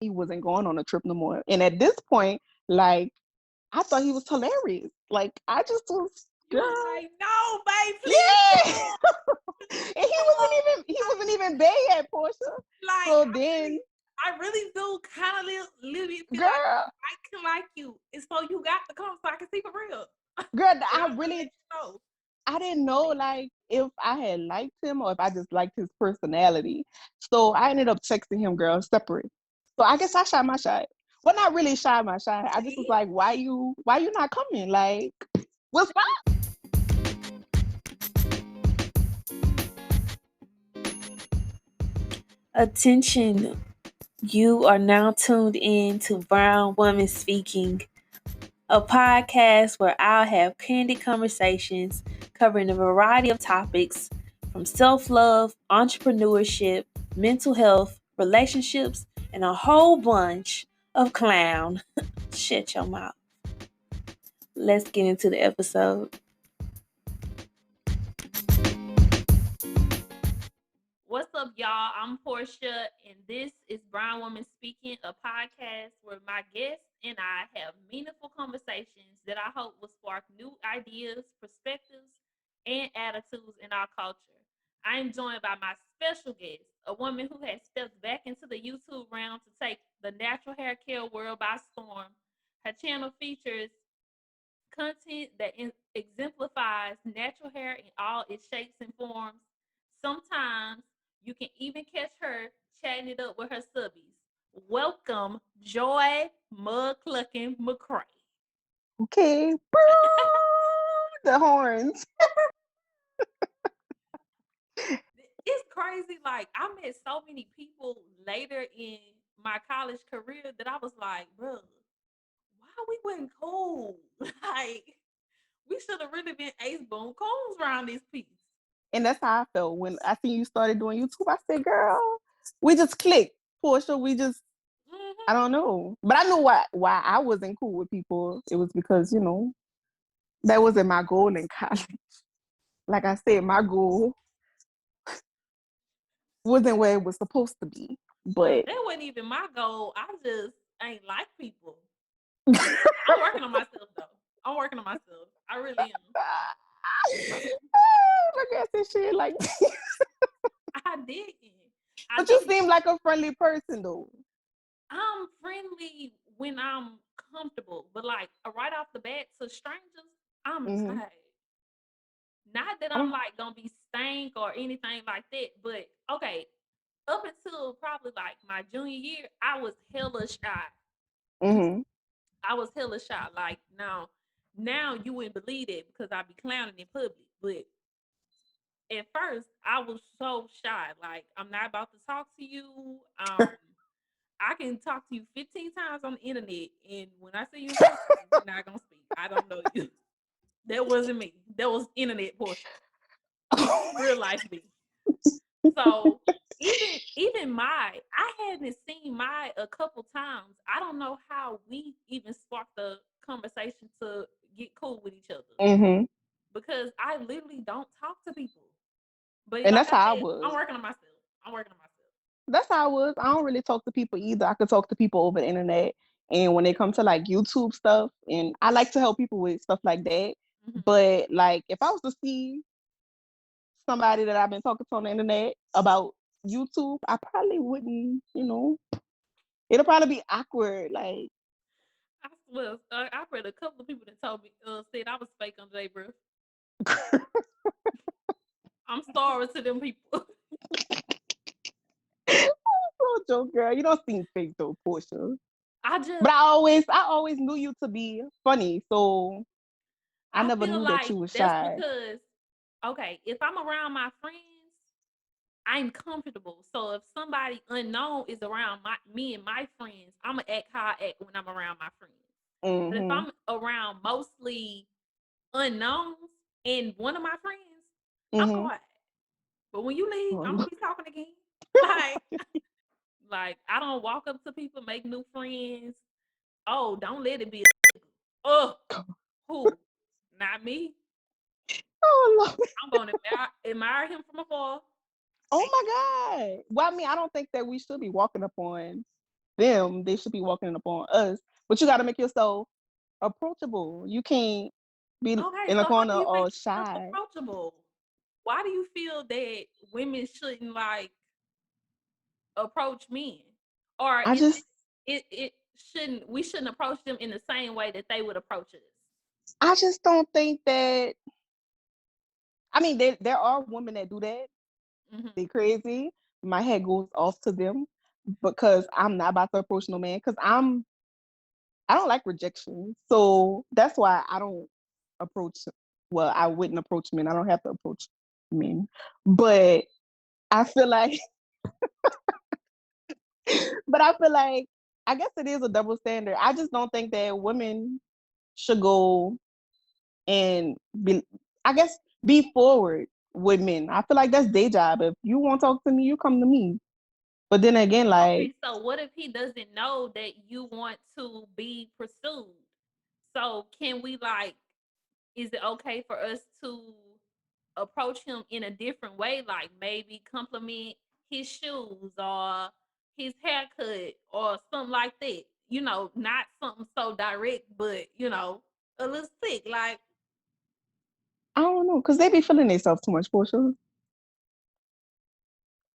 he wasn't going on a trip no more. And at this point, like, I thought he was hilarious. Like, I just was, You girl, was like, no, babe, please. yeah. And he wasn't even there yet, Portia. Like, So then, I really do kind of little bit feel like girl, I can like you. And so you got to come so I can see for real. girl, And I'm gonna let you know. I didn't know like if I had liked him or if I just liked his personality. So I ended up texting him, girl, separate. So I guess I shot my shot. Well, not really shot my shot. I just was See? like, why you not coming? Like, what's up? Attention, you are now tuned in to Brown Woman Speaking, a podcast where I'll have candid conversations covering a variety of topics from self-love, entrepreneurship, mental health, relationships, and a whole bunch of clown. Shut your mouth. Let's get into the episode. What's up, y'all? I'm Portia, and this is Brown Woman Speaking, a podcast where my guests and I have meaningful conversations that I hope will spark new ideas, perspectives, and attitudes in our culture. I am joined by my special guest, a woman who has stepped back into the YouTube realm to take the natural hair care world by storm. Her channel features content that exemplifies natural hair in all its shapes and forms. Sometimes you can even catch her chatting it up with her subbies. Welcome, Joy Mug Clucking McCray. Okay. The horns. It's crazy. Like, I met so many people later in my college career that I was like, bro, why we wasn't cool? Like, we should have really been ace boom coons around this piece. And that's how I felt when I seen you started doing YouTube. I said, girl, we just clicked. Portia, we just I Mm-hmm. don't know. But I knew why I wasn't cool with people. It was because, that wasn't my goal in college. Like I said, my goal wasn't where it was supposed to be. Look, But that wasn't even my goal. I just ain't like people. I'm working on myself though. I'm working on myself. I really am. look at this shit like I didn't. I but you didn't. seem like a friendly person though. I'm friendly when I'm comfortable, but like right off the bat to strangers, I'm Mm-hmm. tight. Not that I'm Oh, like gonna be stank or anything like that, but okay. Up until probably like my junior year, I was hella shy. mm-hmm. I was hella shy. Like now you wouldn't believe it because I be clowning in public. But at first, I was so shy. Like I'm not about to talk to you. I can talk to you 15 times on the internet, and when I see you in person, we're not gonna speak. I don't know you. That wasn't me. That was internet portion. Real life me. So even I hadn't seen my a couple times. I don't know how we even sparked the conversation to get cool with each other Mm-hmm. because I literally don't talk to people. But And like that's I how I said, I'm was. working on myself. I'm working on myself. That's how I was. I don't really talk to people either. I could talk to people over the internet. And when it comes to like YouTube stuff, and I like to help people with stuff like that. Mm-hmm. But like if I was to see somebody that I've been talking to on the internet about YouTube, I probably wouldn't. It'll probably be awkward. Like, I swear, I've read a couple of people that told me said I was fake under their breath. I'm sorry to them people. oh, joke, girl, you don't seem fake though, Portia. I But just I always knew you to be funny, so I I never feel knew that like you were that's shy. because okay, if I'm around my friends, I'm comfortable. So if somebody unknown is around me and my friends, I'ma act how I act when I'm around my friends. But if Mm-hmm. I'm around mostly unknowns and one of my friends, I'm Mm-hmm. quiet. But when you leave, I'm gonna Oh, be talking again. Like, like I don't walk up to people, make new friends. Oh, don't let it be. Oh, who? Not me. oh, Lord. I'm gonna admire him from afar. Oh And my God. Well, I mean, I don't think that we should be walking up on. them, they should be walking up on us. But you got to make yourself approachable. You can't be Okay, in a so how corner do you make or yourself shy. approachable? Why do you feel that women shouldn't like approach men? Or I is just, it shouldn't we shouldn't approach them in the same way that they would approach us? I just don't think that. I mean, there are women that do that. Hmm. They crazy. My head goes off to them because I'm not about to approach no man because I don't like rejection. So that's why I don't approach. Well, I wouldn't approach men. I don't have to approach men, but I feel like, but I feel like, I guess it is a double standard. I just don't think that women should go and be, I guess, be forward with men. I feel like that's their job. If you want to talk to me, you come to me. But then again, like, Okay, so what if he doesn't know that you want to be pursued? So can we like is it okay for us to approach him in a different way, like maybe compliment his shoes or his haircut or something like that? You know, not something so direct, but a little sick. Like I don't know, because they be feeling themselves too much, Portia.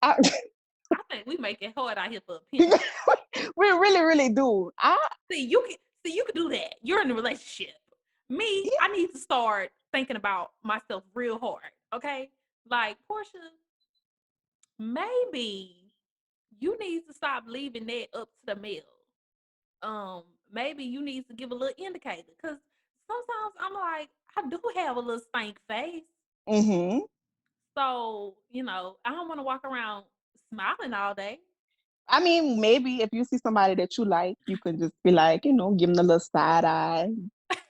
I, I think we make it hard out here for we opinion. really, really do. See you can do that. You're in a relationship. Me, Yeah, I need to start thinking about myself real hard. Okay, like Portia, maybe you need to stop leaving that up to the male. Maybe you need to give a little indicator because sometimes I'm like, I do have a little stank face. mm-hmm. So, I don't want to walk around smiling all day. I mean, maybe if you see somebody that you like, you can just be like, give them a little side eye.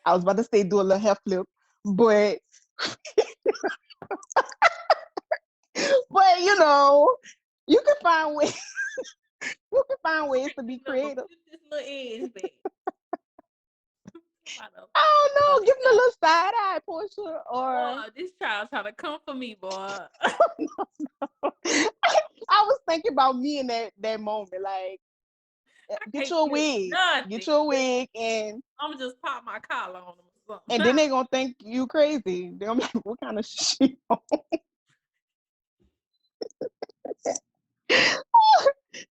I was about to say do a little hair flip, but you you can find ways. You can find ways to be creative. Put this little edge back. I don't Boy, know, give them a little side eye, Portia, or this child trying to come for me, boy. I was thinking about me in that moment, like I get can't you a feel wig, get nothing. you a wig, and I'm just pop my collar on them or then something. they gonna think you crazy. They're gonna be like, what kind of shit?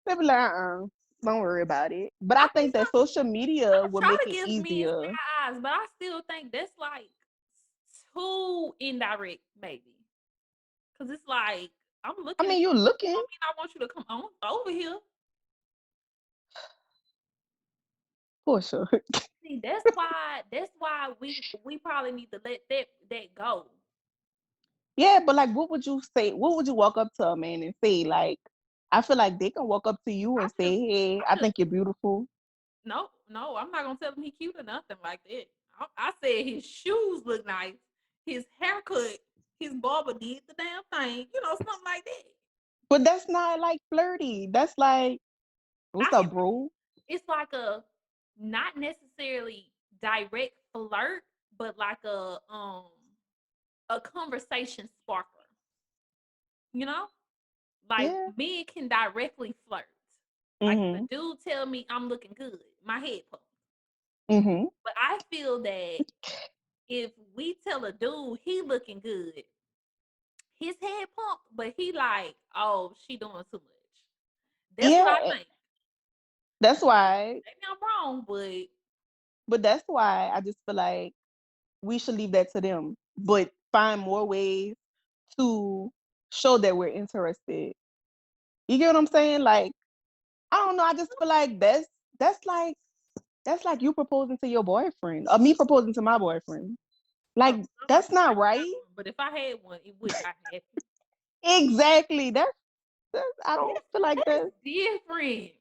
They be like, don't worry about it. But I I be think that social media trying, will try make to it give men easier. side eyes, but I still think that's like too indirect, maybe. Cause it's like I'm I looking at mean, you you. looking Don't mean I want you to come on over here. for sure. See, that's why we probably need to let that go. Yeah, but like, what would you say? What would you walk up to a man and say? Like, I feel like they can walk up to you I and say, just "Hey, I I just think you're beautiful." no, I'm not gonna tell him he cute or nothing like that. I said his shoes look nice, his haircut, his barber did the damn thing, something like that. But that's not like flirty. That's like, what's I up, bro? It's like a not necessarily direct flirt, but like a conversation sparker. You know, like Yeah. men can directly flirt. Like if a Mhm. dude tell me I'm looking good, my head pumps. Mhm. But I feel that if we tell a dude he looking good, his head pump, but he like, oh, she doing too much. That's what I Yeah. think. That's why. Maybe I'm wrong, but But that's why I just feel like we should leave that to them, but find more ways to show that we're interested. You get what I'm saying? Like, I don't know. I just feel like that's like that's like you proposing to your boyfriend or me proposing to my boyfriend. oh, Like, I that's not ain't got right. one. But if I had one, it would not happen. Exactly. That's I don't feel like That's that. different.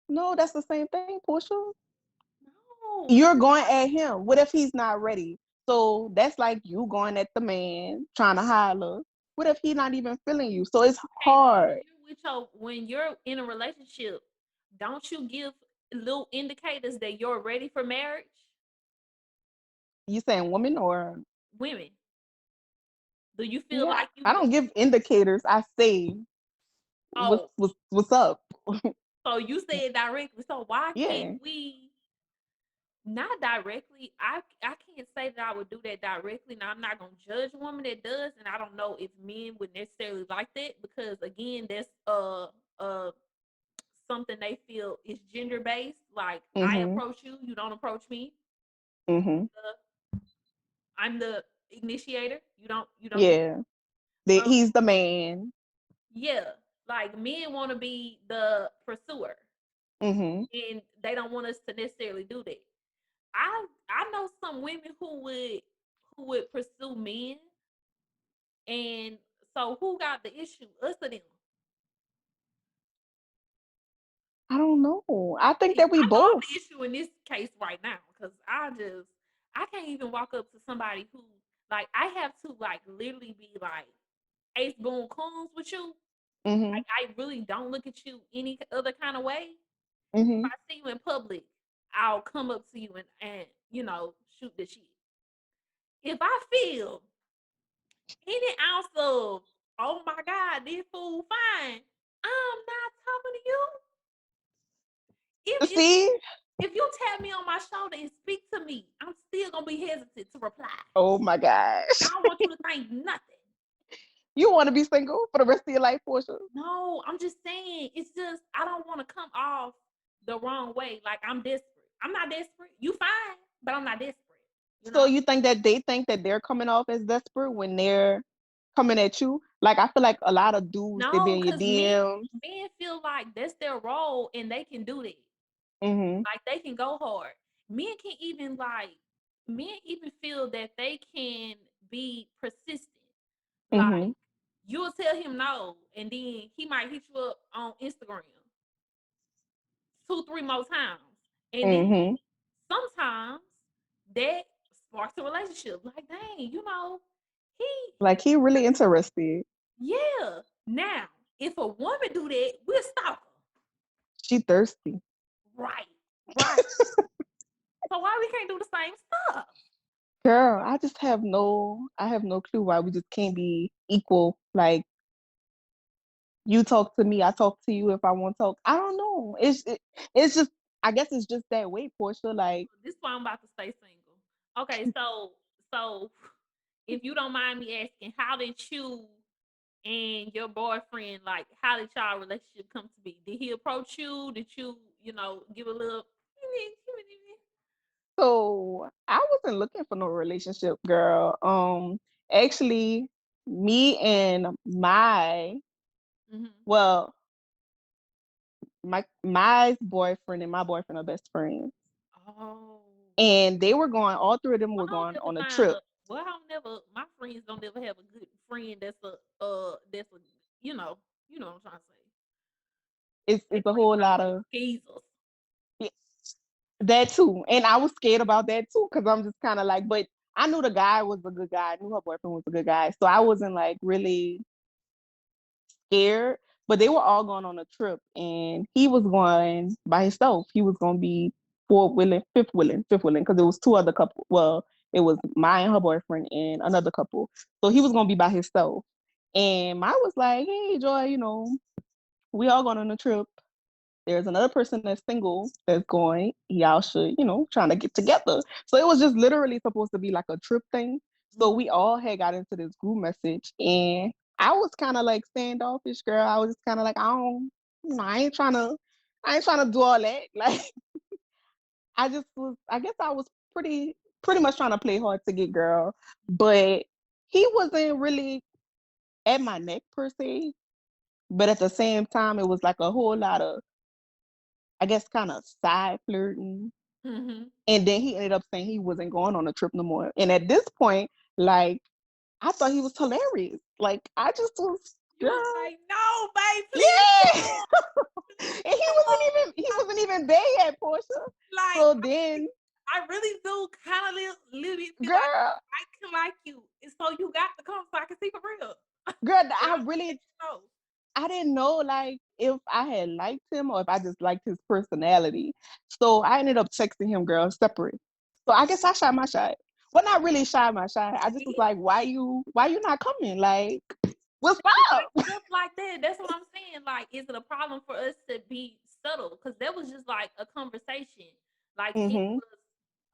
No, that's the same thing, Portia. No. You're going at him. What if he's not ready? So that's like you going at the man, trying to holler. What if he's not even feeling you? So it's Okay, but hard. when you're in a relationship, don't you give little indicators that you're ready for marriage? You saying woman or Women, do you feel yeah? like you I do? don't give indicators. I say Oh, what's up. So you said directly. So why can't Yeah. we not directly? I can't say that I would do that directly. Now I'm not gonna judge a woman that does, and I don't know if men would necessarily like that because again, that's uh something they feel is gender based. Like I Mhm. approach you, you don't approach me. Mhm. I'm the initiator. You don't. Yeah. Um, He's the man. yeah, like men want to be the pursuer, Mhm. and they don't want us to necessarily do that. I know some women who would pursue men, and so who got the issue? Us or them? I don't know. I think See, that we I know I'm both. the issue in this case right now because I can't even walk up to somebody who like I have to like literally be like ace boon coons with you. Mhm. Like I really don't look at you any other kind of way. If Mhm. I see you in public, I'll come up to you and shoot the shit. If I feel any ounce of oh my god, this fool fine, I'm not talking to you. If See? if you tap me on my shoulder and speak to me, I'm still gonna be hesitant to reply. Oh my I gosh. don't want you to think nothing. You want to be single for the rest of your life, Portia? No, I'm just saying. It's just I don't want to come off the wrong way. Like I'm desperate. I'm not desperate. You fine, but I'm not desperate. You So know? you think that they think that they're coming off as desperate when they're coming at you? Like I feel like a lot of dudes they be No, in your because men DMs. men feel like that's their role and they can do that. Mhm. Like they can go hard. Men can even like men even feel that they can be persistent. Like Mhm. you'll tell him no, and then he might hit you up on Instagram 2, 3 more times. And then Mhm. sometimes that sparks a relationship. Like, dang, he Like he really interested. yeah. Now, if a woman do that, we'll stalk her. She thirsty. Right, right. So why we can't do the same stuff? Girl, I have no clue why we just can't be equal. Like you talk to me, I talk to you if I want to talk. I don't know. It's just I guess it's just that way, Portia. Like This is why I'm about to stay single. Okay, so if you don't mind me asking, how did you and your boyfriend like how did y'all relationship come to be? Did he approach you? Did you, give a little so I wasn't looking for no relationship, girl. Actually, me and mm-hmm. well, my boyfriend and my boyfriend are best friends. Oh. And they were going, all three of them Well, were I don't going never on a find trip. a well, I don't never my friends don't ever have a good friend that's a what I'm trying to say. They It's a friends whole lot always of skeezers. yeah, that too. And I was scared about that too, because I'm just kind of like, but I knew the guy was a good guy. I knew her boyfriend was a good guy. So I wasn't like really scared. But they were all going on a trip and he was going by himself. He was gonna be fifth wheeling, because it was two other couple. Well, it was my and her boyfriend and another couple. So he was gonna be by himself. And I was like, hey Joy, we all going on a trip. There's another person that's single that's going. Y'all should, trying to get together. So it was just literally supposed to be like a trip thing. So Mm-hmm. we all had got into this group message, and I was kind of like standoffish, girl. I was just kind of like, I don't, I ain't trying to do all that. Like, I guess I was pretty much trying to play hard to get, girl. But he wasn't really at my neck per se. But at the same time, it was like a whole lot of, I guess, kind of side flirting. Mm-hmm. And then he ended up saying he wasn't going on a trip no more. And at this point, like, I thought he was hilarious. Like, I just was, You girl, was like, no, babe, please yeah. come. And he wasn't even there yet, Portia. Like, So then, I really do kind of little bit feel like girl, I can like you. And so you got to come so I can see for real. girl, But I want to let you know. I didn't know like if I had liked him or if I just liked his personality. So I ended up texting him, girl, separate. So I guess I shot my shot. Well, not really shot my shot. I just was See? like, why you not coming? Like, what's See, like up? stuff like that. That's what I'm saying. Like, is it a problem for us to be subtle because that was just like a conversation. Like it Mm-hmm. was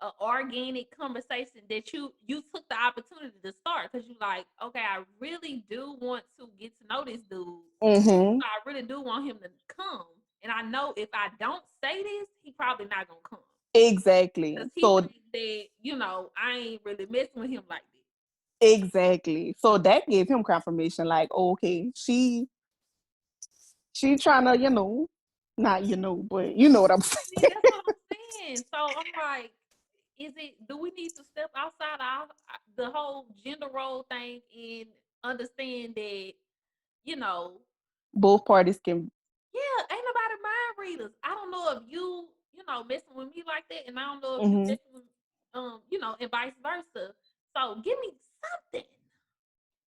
an organic conversation that you took the opportunity to start because you like, okay, I really do want to get to know this dude. Mm-hmm. I really do want him to come. And I know if I don't say this, he probably not gonna come. Exactly. Because he So thinks that, I ain't really messing with him like this. exactly. So that gave him confirmation, like, oh, okay, she trying to, not but you know what I'm See, saying. that's what I'm saying. So I'm like, do we need to step outside of the whole gender role thing and understand that, you know, Both parties can yeah, ain't nobody mind readers. I don't know if messing with me like that, and I don't know if you hmm messing with, and vice versa. So give me something.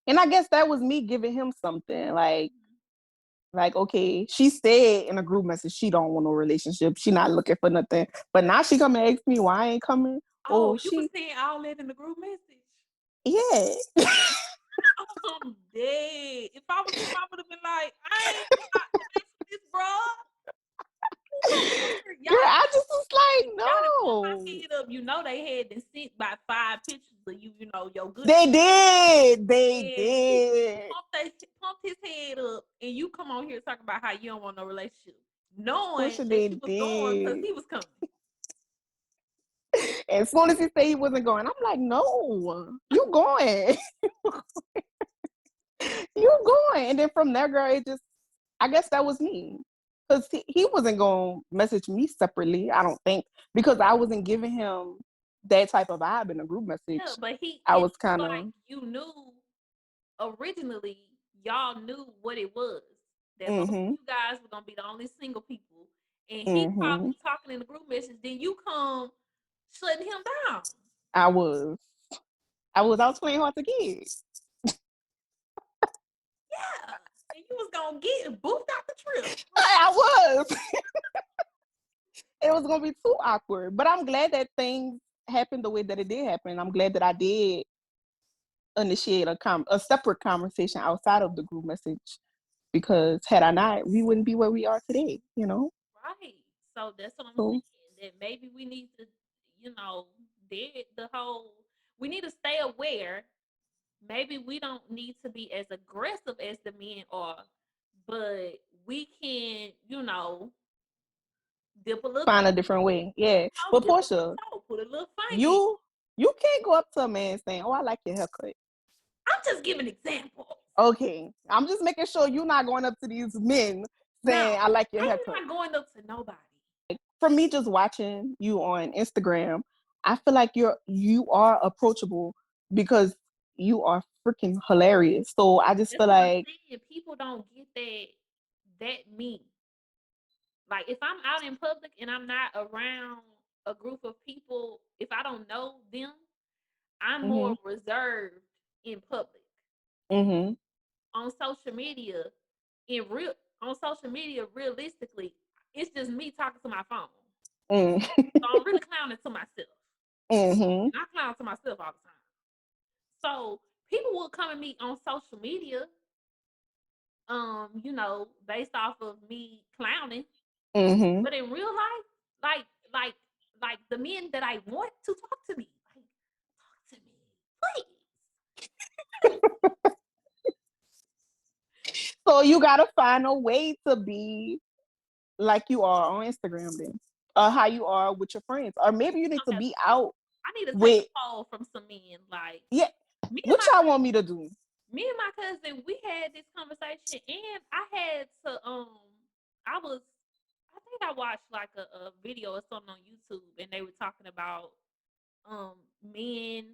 and I guess that was me giving him something like okay, she said in a group message she don't want no relationship, she not looking for nothing, but now she come and ask me why I ain't coming. Oh, Oh, you was she saying all that in the group message. yeah. I'm dead. If I was him, I would have been like, I ain't about to mess with this, bro. Girl, Y'all, I just was like, y'all done pulled no. my head up. They had been sent by 5 pictures of you, your good. They did. They And he did. pumped his head up, and you come on here talking about how you don't want no relationship, knowing Portia, that they you was going because did. he was coming. And as soon as he said he wasn't going, I'm like, no, you going. You going. And then from there, girl, I guess that was me. Because he wasn't going to message me separately, I don't think, because I wasn't giving him that type of vibe in a group Yeah, message. but I it was looked kind like of, you knew originally. Y'all knew what it was. That both of mm-hmm, you guys were gonna be the only single people, and he mm-hmm. probably talking in the group message. Then you come shutting him down. I was. I was playing hard to get. Yeah, and you was gonna get booked out the trip. I was. It was gonna be too awkward. But I'm glad that things happened the way that it did happen. I'm glad that I did initiate a separate conversation outside of the group message, because had I not, we wouldn't be where we are today. Right. So that's what I'm So saying. That maybe we need to, you know, the whole. We need to stay aware. Maybe we don't need to be as aggressive as the men are, but we can, dip a little find a toe, different way. Yeah. But dip a little Portia, toe, put a little finger in. you can't go up to a man saying, "Oh, I like your haircut." I'm just giving examples. Okay, I'm just making sure you're not going up to these men Now, saying, "I like your I'm haircut." not going up to nobody. For me, just watching you on Instagram, I feel like you are approachable because you are freaking hilarious. So I just That's feel what I'm like, saying. People don't get that me. Like if I'm out in public and I'm not around a group of people, if I don't know them, I'm mm-hmm, more reserved in public. mm-hmm, On social media, in real on social media, realistically, it's just me talking to my phone. mm-hmm, So I'm really clowning to myself. mm-hmm, And I clown to myself all the time. So people will come at me on social media, based off of me clowning. mm-hmm. But in real life, like like like the men that I want to talk to me, like talk to me, please. So you gotta find a way to be like you are on Instagram then, or how you are with your friends, or maybe you need to be out I need to take with, a poll from some men. Like yeah. me and What my y'all want me to do? cousin, we had this conversation, and I had to I was I think I watched like a video or something on YouTube, and they were talking about men,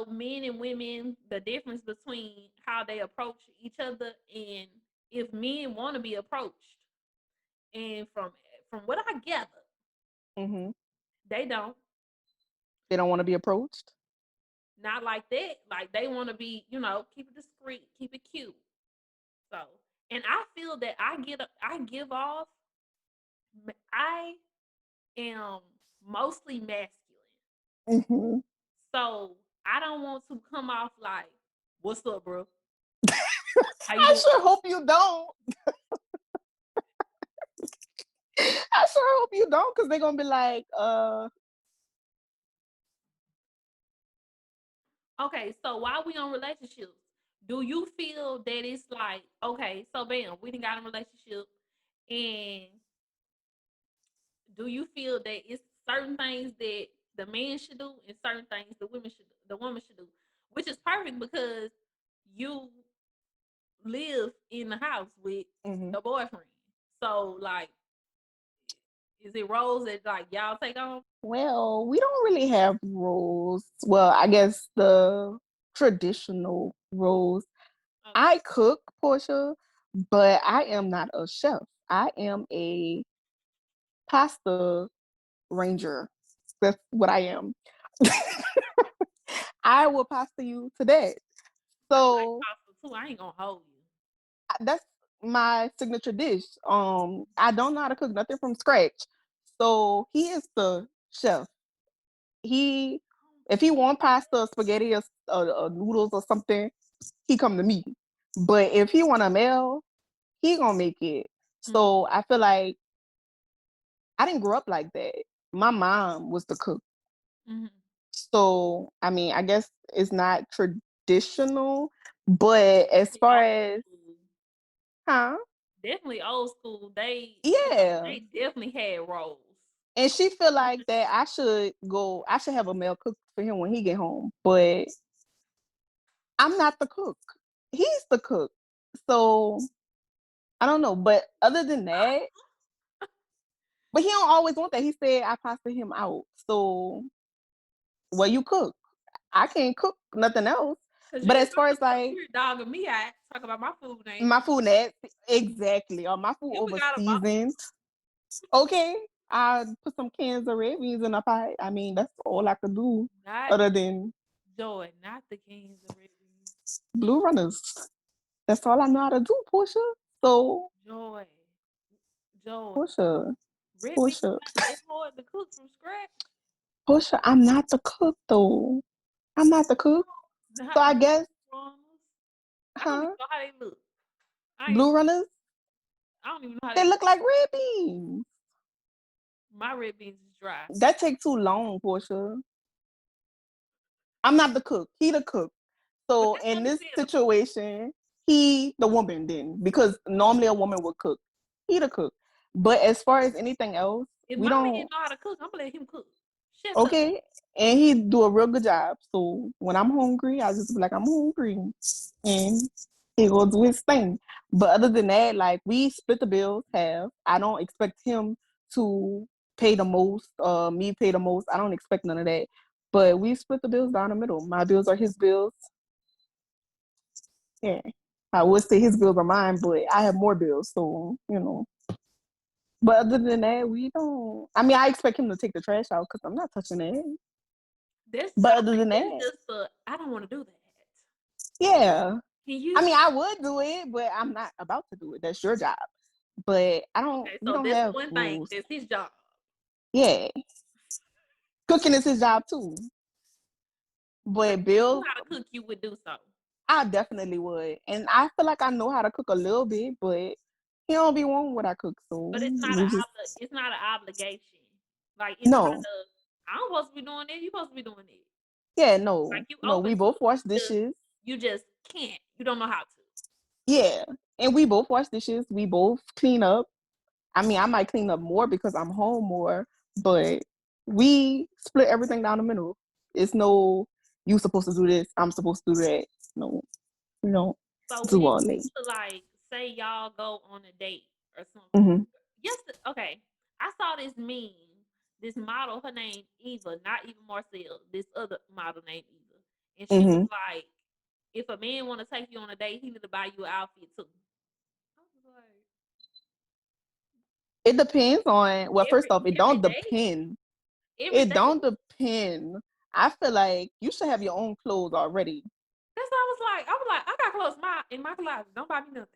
men and women, the difference between how they approach each other, and if men want to be approached. And from what I gather, Mm-hmm. they don't. They don't want to be approached. Not like that. Like they want to be, keep it discreet, keep it cute. So, and I feel that I give off. I am mostly masculine, Mm-hmm. so I don't want to come off like, "What's up, bro? How you I doing?" sure hope you don't. I sure hope you don't, because they're gonna be like, Okay, so while we on relationships, do you feel that it's like, okay, so bam, we done got in a relationship, and do you feel that it's certain things that the man should do and certain things the woman should do, which is perfect because you live in the house with mhm. your boyfriend. So like, is it roles that like y'all take on? Well, we don't really have roles. Well, I guess the traditional roles. Okay. I cook, Portia, but I am not a chef. I am a pasta ranger. That's what I am. I will pasta you to that. I like So pasta too. I ain't gonna hold you. that's my signature dish. I don't know how to cook nothing from scratch. So he is the chef. He, if he want pasta, spaghetti, or noodles or something, he come to me. But if he want a meal, he gonna make it. Mm-hmm. So I feel like I didn't grow up like that. My mom was the cook. Mm-hmm. So I mean, I guess it's not traditional, but as Definitely far old as school. huh? Definitely old school. They, Yeah. they definitely had roles. And she feel like that I should have a meal cooked for him when he get home. But I'm not the cook. He's the cook. So I don't know. But other than that, but he don't always want that. He said I pasta him out. So well, you cook. I can't cook nothing else. Cause But as far as like you were dogging me out talk about my food name. my food net, exactly. Or my food You over forgot about seasoned. Okay. I put some cans of red beans in a pie. I mean, that's all I could do not other than Joy, not the cans of red beans. blue runners. That's all I know how to do, Portia. So Joy, Joy. Portia, Red beans Portia, not that hard to cook from scratch. Portia, I'm not the cook though. I'm not the cook. So Not I blue guess, runners. I don't even huh? know how they look. Blue runners, I don't even know how they they look look. like red beans. My red beans is dry. That take too long, Portia. I'm not the cook. He the cook. But So that's what in he this said. situation, he the woman then, because normally a woman would cook. He the cook. But as far as anything else, If we my man don't. know how to cook, I'm gonna let him cook. Shut up. Okay, and he do a real good job. So when I'm hungry, I just be like, I'm hungry, and he go do his thing. But other than that, like we split the bills half. I don't expect him to pay the most, me pay the most. I don't expect none of that. But we split the bills down the middle. My bills are his bills. Yeah, I would say his bills are mine, but I have more bills, so you know. But other than that, we don't. I mean, I expect him to take the trash out because I'm not touching it. That's But I other think than that's that, just I don't want to do that. yeah. Can I you? mean, I would do it, but I'm not about to do it. That's your job. But I don't. Okay, We so don't that's have one thing. rules. That's his job. Yeah, cooking is his job too. But But if he knew bills, how to cook, you would do so. I definitely would. And I feel like I know how to cook a little bit, but he don't be wanting what I cook, so But we just it's not an obligation. Like it's not no. a I'm supposed to be doing it. You supposed to be doing it. Yeah, Like no, you no. open We to both it. wash dishes. You just can't. You don't know how to. Yeah, and we both wash dishes. We both clean up. I mean, I might clean up more because I'm home more, but we split everything down the middle. It's no, you supposed to do this, I'm supposed to do that. No, we don't So do when it all that. comes to like, say y'all go on a date or something. Mm-hmm, Yes, okay. I saw this meme. This model, her name Eva, not Eva Marcel. This other model named Eva, and she was mm-hmm. like, "If a man want to take you on a date, he need to buy you an outfit too." I was like, It depends on, well, first off, it every don't day, depend. every It day. don't depend. I feel like you should have your own clothes already. That's what I was like. I was like, I got clothes in my closet. Don't buy me nothing.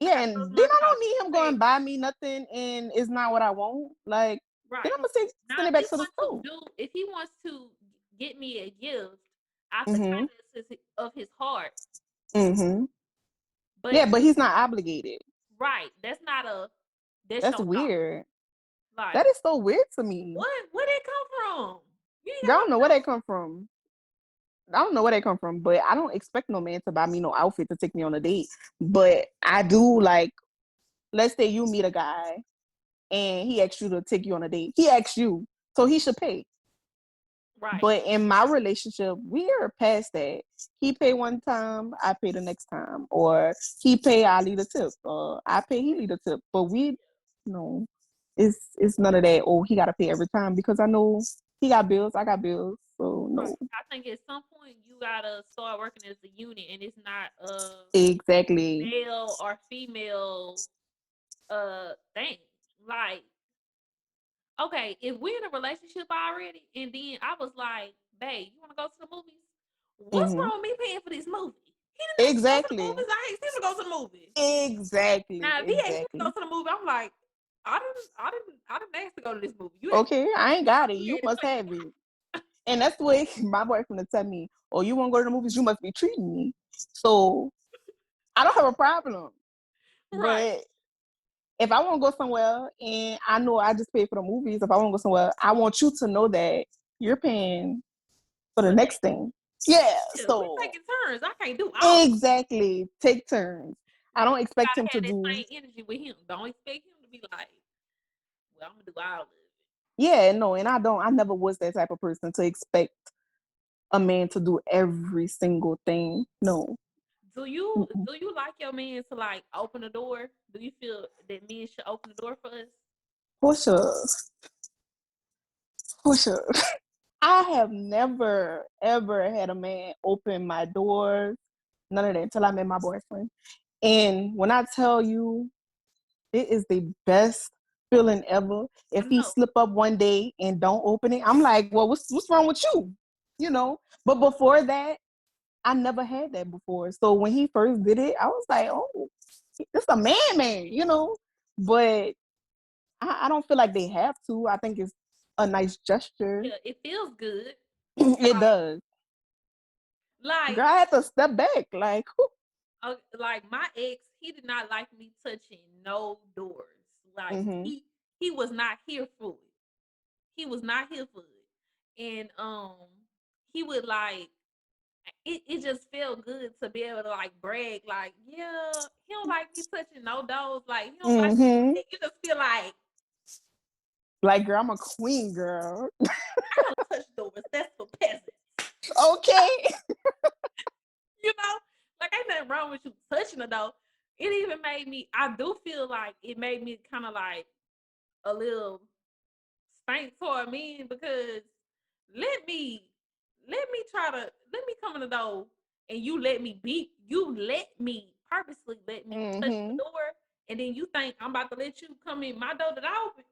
I Yeah, got clothes in and then my I don't closet. need You him pay going to buy me nothing and it's not what I want. Like, then right. I'm gonna Now, send it if he back to the wants to store. if he wants to get me a gift out the Mm-hmm. kindness of his heart, Mm-hmm. but Yeah, but he's not obligated. right, that's not a. That's That's your thought. weird. That Like, is so weird to me. where did it come from? You ain't Girl, I got don't know where they come from. I don't know where they come from, but I don't expect no man to buy me no outfit to take me on a date. But I do like, let's say you meet a guy and he asks you to take you on a date. He asks you, so he should pay. right. But in my relationship, we are past that. He pay one time, I pay the next time, or he pay, I leave a tip, or I pay, he leave a tip. But we, no, it's none of that. Oh, he gotta pay every time because I know he got bills, I got bills, so Right. no. I think at some point you gotta start working as a unit, and it's not a Exactly. male or female thing. Like, okay, if we're in a relationship already, and then I was like, babe, you wanna go to the movies? What's Mm-hmm. wrong with me paying for this movie? He didn't ask me to go to the Exactly. movies. I asked him to go to the movies. Exactly. Now, if he asked me to go Exactly. to the movie, I'm like, I didn't ask to go to this movie. You asked me Okay, to go to I this ain't movie. got it. You You had to must clean have it. And that's what my boyfriend would tell me. Oh, you want to go to the movies? You must be treating me. So I don't have a problem. it. Right. But if I want to go somewhere and I know I just paid for the movies, if I want to go somewhere, I want you to know that you're paying for the For next that. thing. Yeah. Yeah, we So taking turns. I can't do all of it. exactly. Take turns. I don't You expect him gotta to have that do. same energy with him. Don't expect him to be like, well, I'm gonna do all of it. Yeah, no, and I don't. I never was that type of person to expect a man to do every single thing. No. Do you Mm-mm. do you like your man to like open the door? Do you feel that men should open the door for us? For sure. For sure. I have never ever had a man open my doors, none of that until I met my boyfriend. And when I tell you, it is the best feeling ever. I If he know. slip up one day and don't open it, I'm like, well, what's wrong with you? You know. But before that, I never had that before. So when he first did it, I was like, oh, it's a man, you know. But I don't feel like they have to. I think it's a nice gesture. Yeah, it feels good. It Like does. like Girl, I had to step back. Like, whew. like my ex, he did not like me touching no doors. Like Mm-hmm. he was not here for it. He was not here for it. And he would like it just felt good to be able to like brag, like, yeah, he don't like me touching no doors, like he don't like Mm-hmm. you just feel like Like, girl, I'm a queen, girl. I don't touch doors. That's for peasants. Okay. You know? Like ain't nothing wrong with you touching a door. It even made me I do feel like it made me kind of like a little stank toward men because let me let me come in the door and you let me purposely let me touch the Mm-hmm. door and then you think I'm about to let you come in my door that I open.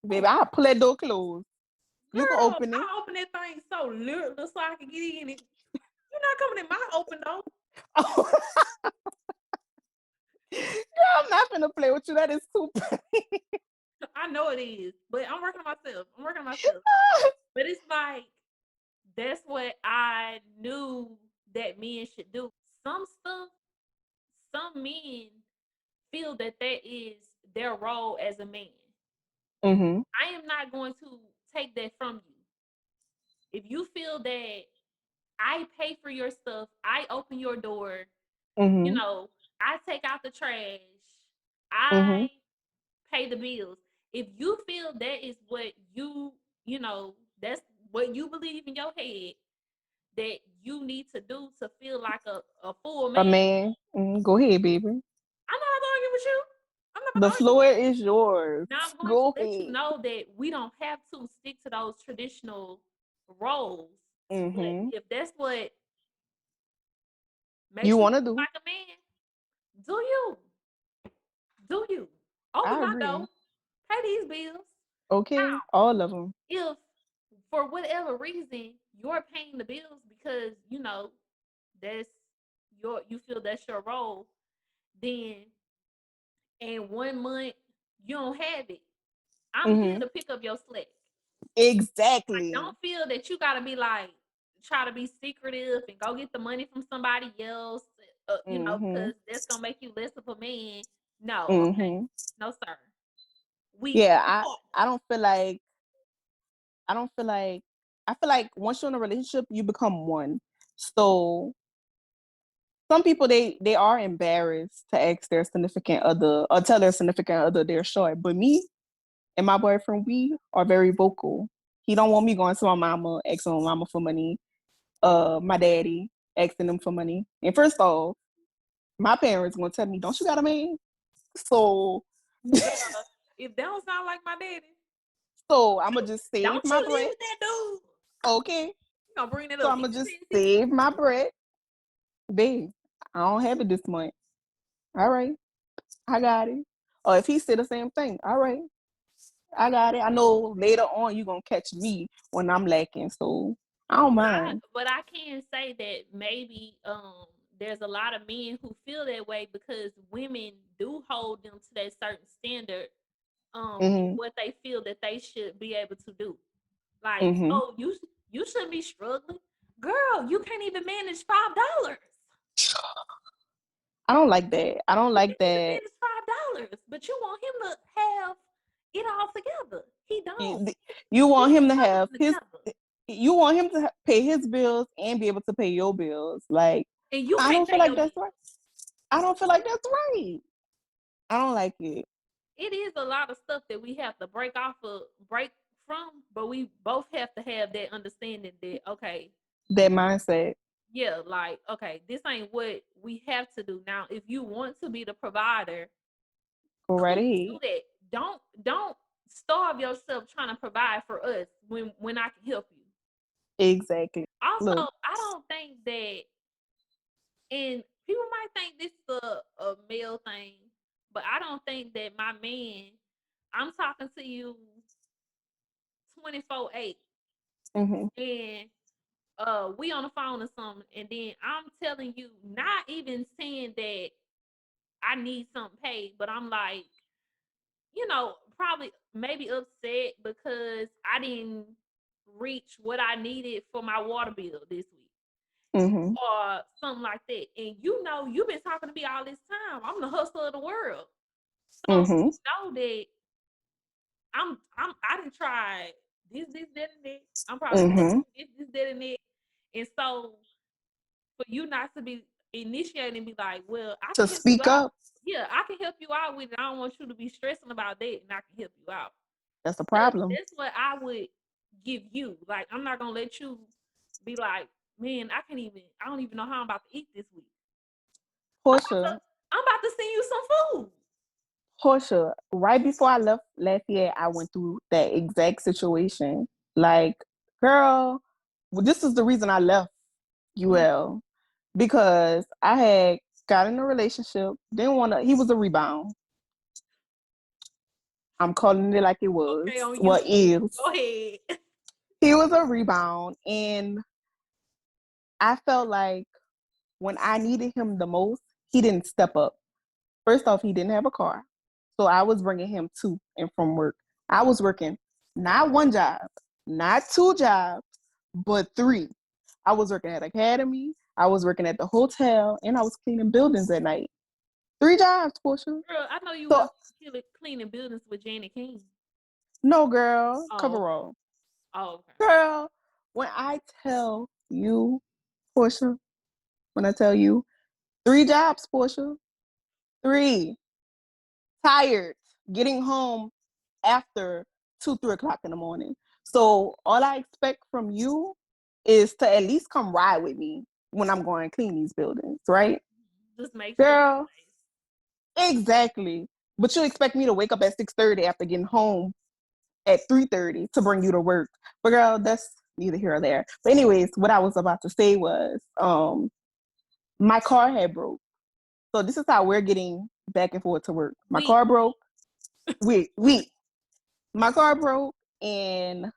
Baby, I'll pull that door closed. You can Girl, open it. I open that thing so literally so I can get in it. You're not coming in my open door. Girl, I'm not gonna play with you. That is too I know it is, but I'm working on myself. I'm working on myself. But it's like that's what I knew that men should do. Some stuff, some men feel that that is their role as a man. Mm-hmm. I am not going to take that from you. If you feel that I pay for your stuff, I open your door, you Mm-hmm. know, I take out the trash, Mm-hmm. I pay the bills. If you feel that is what you know, that's what you believe in your head that you need to do to feel like a full A man, man. Go ahead, baby. I'm not arguing with you. I'm not The about to argue floor with you. is yours. Now I'm going to Go let you ahead. know that we don't have to stick to those traditional roles. But Mm-hmm. if that's what You makes you wanna feel do. like a man, do you? Do you? Open I my agree. door, pay these bills. Okay. Now, All of them. if for whatever reason you're paying the bills because you know that's you feel that's your role, then in 1 month you don't have it. I'm here Mm-hmm. to pick up your slack. Like, Exactly. don't feel that you gotta be like try to be secretive and go get the money from somebody else. You know, Mm-hmm. because that's gonna make you less of a man. No, okay, Mm-hmm. no, sir. We Yeah, partners. I don't feel like I don't feel like I feel like once you're in a relationship, you become one. So some people they are embarrassed to ask their significant other or tell their significant other they're short. But me and my boyfriend, we are very vocal. He don't want me going to my mama, asking my mama for money, my daddy, asking them for money. And first off, my parents gonna tell me, don't you got a man? So Girl, if they don't sound like my daddy, so I'ma just save don't my you live bread. with that dude? Okay. You gonna bring that So up I'ma just anytime he save my bread. Babe, I don't have it this month. All right, I got it. Or if he said the same thing, all right, I got it. I know later on you're gonna catch me when I'm lacking, so I don't mind. But I can say that maybe there's a lot of men who feel that way because women do hold them to that certain standard in Mhm. what they feel that they should be able to do. Like, Mhm. oh, you shouldn't be struggling. Girl, you can't even manage $5. I don't like that. I don't You like can't even that. manage $5, but you want him to have it all together. He don't. You, you He want ain't him to have struggling his. together. You want him to pay his bills and be able to pay your bills. Like And you I can't don't feel pay like your bills. that's right. I don't feel like that's right. I don't like it. It is a lot of stuff that we have to break from, but we both have to have that understanding that okay, That mindset. yeah, like okay, this ain't what we have to do. Now, if you want to be the provider, Go right cool, ahead. do that. Don't starve yourself trying to provide for us when I can help you. Exactly. Look. Also, I don't think that, and people might think this is a male thing, but I don't think that my man, I'm talking to you 24/8, Mhm. and we on the phone or something, and then I'm telling you, not even saying that I need something paid, but I'm like, probably maybe upset because I didn't reach what I needed for my water bill this week Mhm. or something like that. And you've been talking to me all this time. I'm the hustler of the world. So Mhm. you know that I didn't try this, that, and that. I'm probably Mhm. this, that, and that. And so for you not to be initiating and be like, well, I To can help you speak out. up. Yeah, I can help you out with it. I don't want you to be stressing about that, and I can help you out. That's a Because problem. that's what I would give you. Like, I'm not gonna let you be like, man, I don't even know how I'm about to eat this week. I'm about to, Portia. I'm about to send you some food. Portia. Right before I left Lafayette, I went through that exact situation. Like, girl, well, this is the reason I left Mm, UL because I had got in a relationship. Didn't want to. He was a rebound. I'm calling it like it was. okay, on What YouTube. is? Go ahead. He was a rebound, and I felt like when I needed him the most, he didn't step up. First off, he didn't have a car. So I was bringing him to and from work. I was working not one job, not two jobs, but three. I was working at Academy, I was working at the hotel, and I was cleaning buildings at night. Three jobs, Portia. Girl, I know you So was cleaning buildings with Janet King. no, girl, Oh, okay. coverall. Oh, okay. Girl, when I tell you, Portia, when I tell you, three jobs, Portia, three. Tired, getting home after 2, 3 o'clock in the morning. So all I expect from you is to at least come ride with me when I'm going to clean these buildings, right? Just make sure it's Girl, exactly. But you expect me to wake up at 6:30 after getting home at 3:30 to bring you to work. But girl, that's neither here or there. But anyways, what I was about to say was my car had broke. So this is how we're getting back and forth to work. My we. car broke. We my car broke and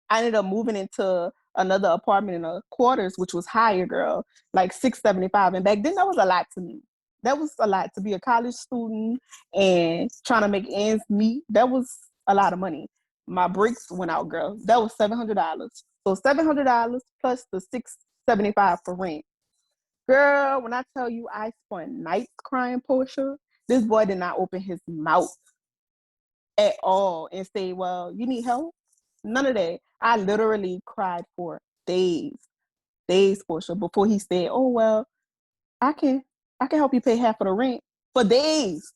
I ended up moving into another apartment in a quarters, which was higher, girl, like 675. And back then that was a lot to me. That was a lot to be a college student and trying to make ends meet. That was a lot of money. My brakes went out, girl. That was $700. So $700 plus the 675 for rent. Girl, when I tell you I spent nights crying, Portia, this boy did not open his mouth. at all and say, well, you need help. None of that. I literally cried for days, Portia, before he said, oh, well, I can help you pay half of the rent. For days.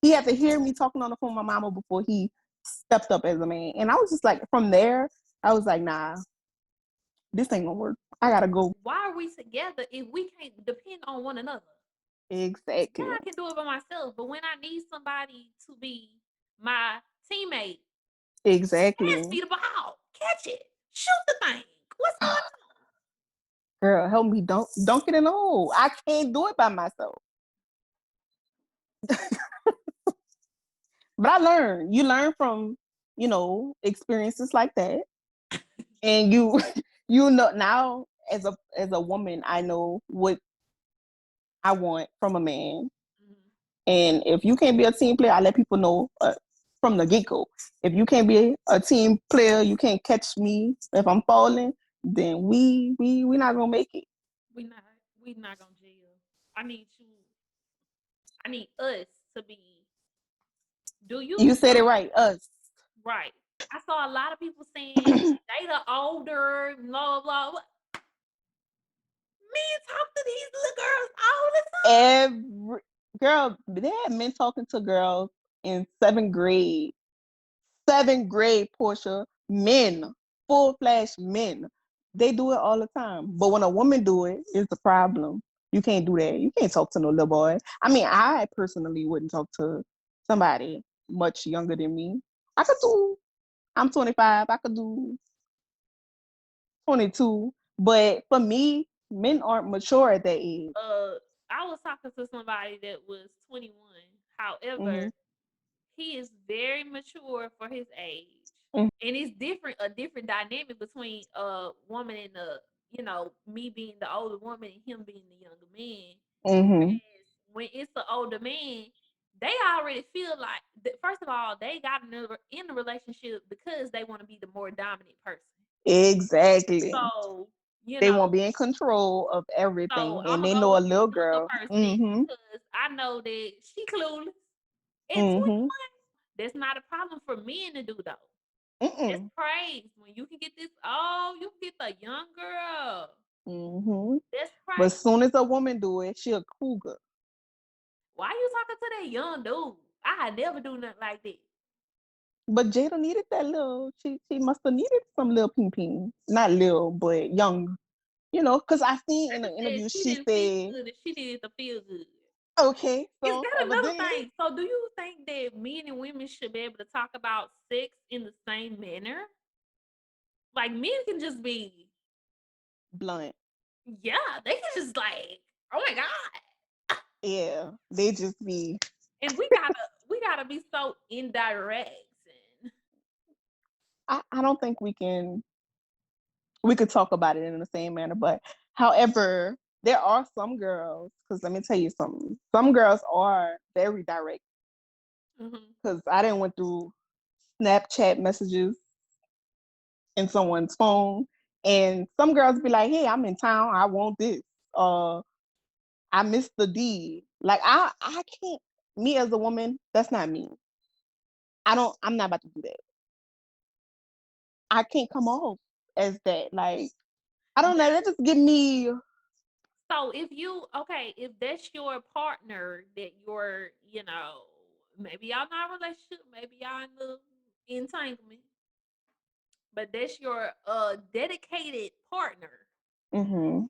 He had to hear me talking on the phone with my mama before he stepped up as a man. And I was just like, from there, I was like, nah, this ain't gonna work. I gotta go. Why are we together if we can't depend on one another? Exactly. Yeah, I can do it by myself, but when I need somebody to be my teammate, Exactly. pass me the ball, catch it, shoot the thing. What's going on? Girl, help me, don't get in the hole. I can't do it by myself. But I learned. You learn from, experiences like that. And you know now as a woman, I know what I want from a man. Mm-hmm. And if you can't be a team player, I let people know from the get-go. If you can't be a team player, you can't catch me if I'm falling, then we not gonna make it. We not gonna jail. I need us to be. Do you You said it know? right, us. Right. I saw a lot of people saying they the older, blah blah blah. Men talk to these little girls all the time. Girl, they had men talking to girls in 7th grade. 7th grade, Portia. Men, full-fledged men. They do it all the time. But when a woman do it, it's a problem. You can't do that. You can't talk to no little boy. I mean, I personally wouldn't talk to somebody much younger than me. I'm 25. I could do 22. But for me, men aren't mature at that age. I was talking to somebody that was 21. However, Mm-hmm. he is very mature for his age. Mm-hmm. And it's a different dynamic between a woman and me being the older woman and him being the younger man. Mm-hmm. When it's the older man, they already feel like, first of all, they got in the relationship because they want to be the more dominant person. Exactly. So, they won't be in control of everything, so and I'm they gonna go know a with little the younger girl. person Mm-hmm. because I know that she clueless. At Mm-hmm. 21, that's not a problem for men to do though. It's Mm-mm. praise when you can get this. Oh, you can get the young girl. Mm-hmm. That's But as praise. soon as a woman do it, she a cougar. Why you talking to that young dude? I never do nothing like that. But Jada needed that little. She must have needed some little ping ping, not little, but young. Because I seen in Jada the said interview she she didn't feel said, good and she needed to feel good. okay, Is so that another evidently, thing? So do you think that men and women should be able to talk about sex in the same manner? Like men can just be, blunt. yeah, they can just like, oh my god. Yeah, they just be. And we gotta be so indirect. And I don't think we could talk about it in the same manner. But however, there are some girls, because let me tell you something. Some girls are very direct. Because I didn't went through Snapchat messages in someone's phone, and some girls be like, "Hey, I'm in town. I want this. Uh, I missed the deed." Like I can't. Me as a woman, that's not me. I'm not about to do that. I can't come off as that. Like I don't know. That just give me. so if that's your partner that maybe y'all not in a relationship, maybe y'all in the entanglement, but that's your dedicated partner. Mm-hmm.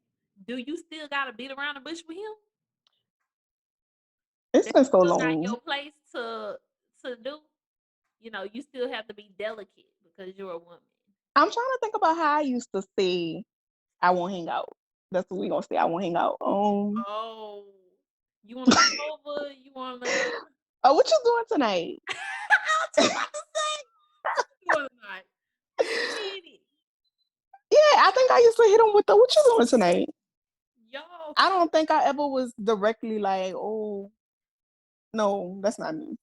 Do you still gotta beat around the bush with him? It's That's been so still not long. your place to do. You still have to be delicate because you're a woman. I'm trying to think about how I used to say I won't hang out. That's what we gonna say. I won't hang out. Oh, you want to come over? You want to? Oh, what you doing tonight? I was just about to say, what you doing tonight? Get it, Yeah, I think I used to hit him with the what you doing tonight? yo. I don't think I ever was directly like, oh, no, that's not me.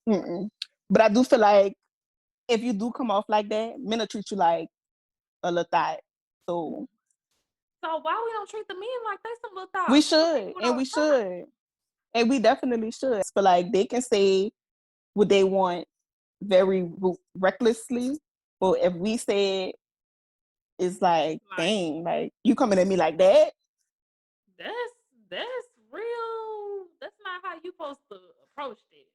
Mm-mm. But I do feel like if you do come off like that, men will treat you like a little thot. So So why we don't treat the men like they some little thoughts? we Some should, people and don't we stop. should, and we definitely should. But like they can say what they want. very recklessly. But if we say it's like, dang, like you coming at me like that. That's real. That's not how you supposed to approach it.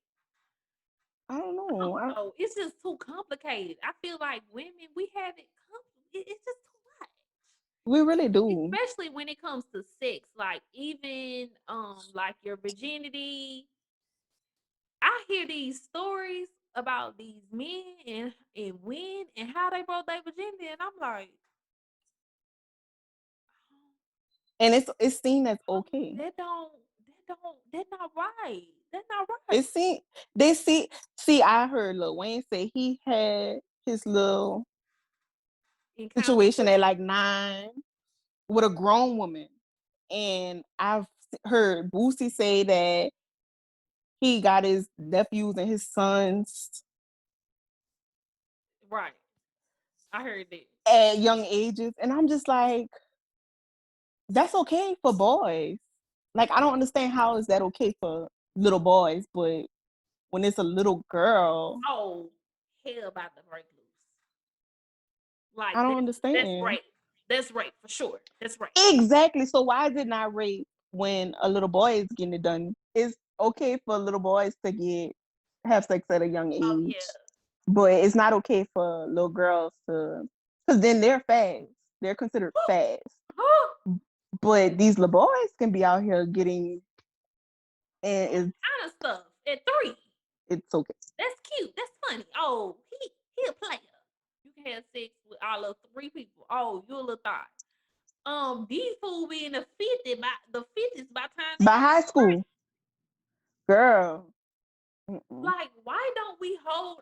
I don't I know. don't know. It's just too complicated. I feel like women, we have it. It's just too much. We really do. Especially when it comes to sex, like even like your virginity. I hear these stories about these men and when and how they broke their virginity, and I'm like, And it's seen as okay. that's not right. That's not right. It's seen see, I heard Lil Wayne say he had his little situation at like 9 with a grown woman. And I've heard Boosie say that he got his nephews and his sons right. I heard that at young ages. And I'm just like, that's okay for boys. Like, I don't understand how is that okay for little boys, but when it's a little girl, oh, hell about to break loose. Like I don't understand. That's rape for sure. That's rape. Exactly. So why is it not rape when a little boy is getting it done? It's okay for little boys to have sex at a young age. Oh, yeah. But it's not okay for little girls to, because then they're fast. They're considered fast. But these little boys can be out here getting, and it's kind of stuff at 3. It's okay. That's cute. That's funny. Oh, he a player. You can have sex with all of 3 people. Oh, you a little thought. These fools be in the 50s by time by high school. Girl. Like, why don't we hold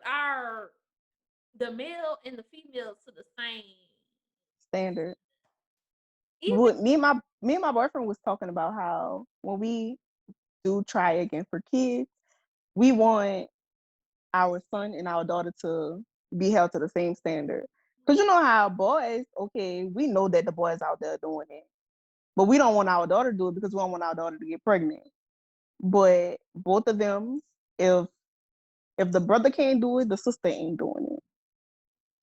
the male and the female to the same standard? Even me and my boyfriend was talking about how when we do try again for kids, we want our son and our daughter to be held to the same standard. Because you know how boys, okay, we know that the boys out there doing it, but we don't want our daughter to do it because we don't want our daughter to get pregnant. But both of them, if the brother can't do it, the sister ain't doing it.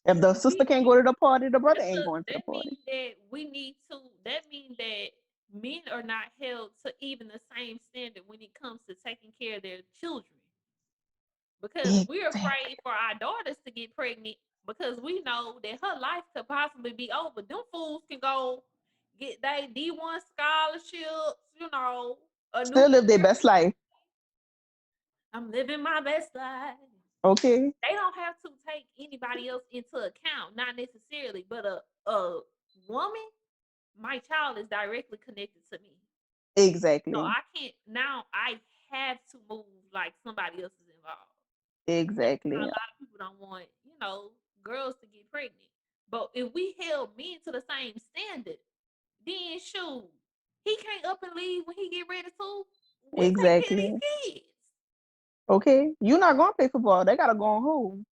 If the sister can't go to the party, the brother ain't going to the party. That means that men are not held to even the same standard when it comes to taking care of their children. Because we're afraid for our daughters to get pregnant because we know that her life could possibly be over. Them fools can go get their D1 scholarships, still live their best life. I'm living my best life. Okay. They don't have to take anybody else into account, not necessarily, but a woman, my child is directly connected to me. Exactly. So I have to move like somebody else is involved. Exactly. A lot of people don't want, girls to get pregnant. But if we held men to the same standard, then shoot, he can't up and leave when he get ready to. We take care of these kids. Okay, you're not gonna play football. They gotta go on home.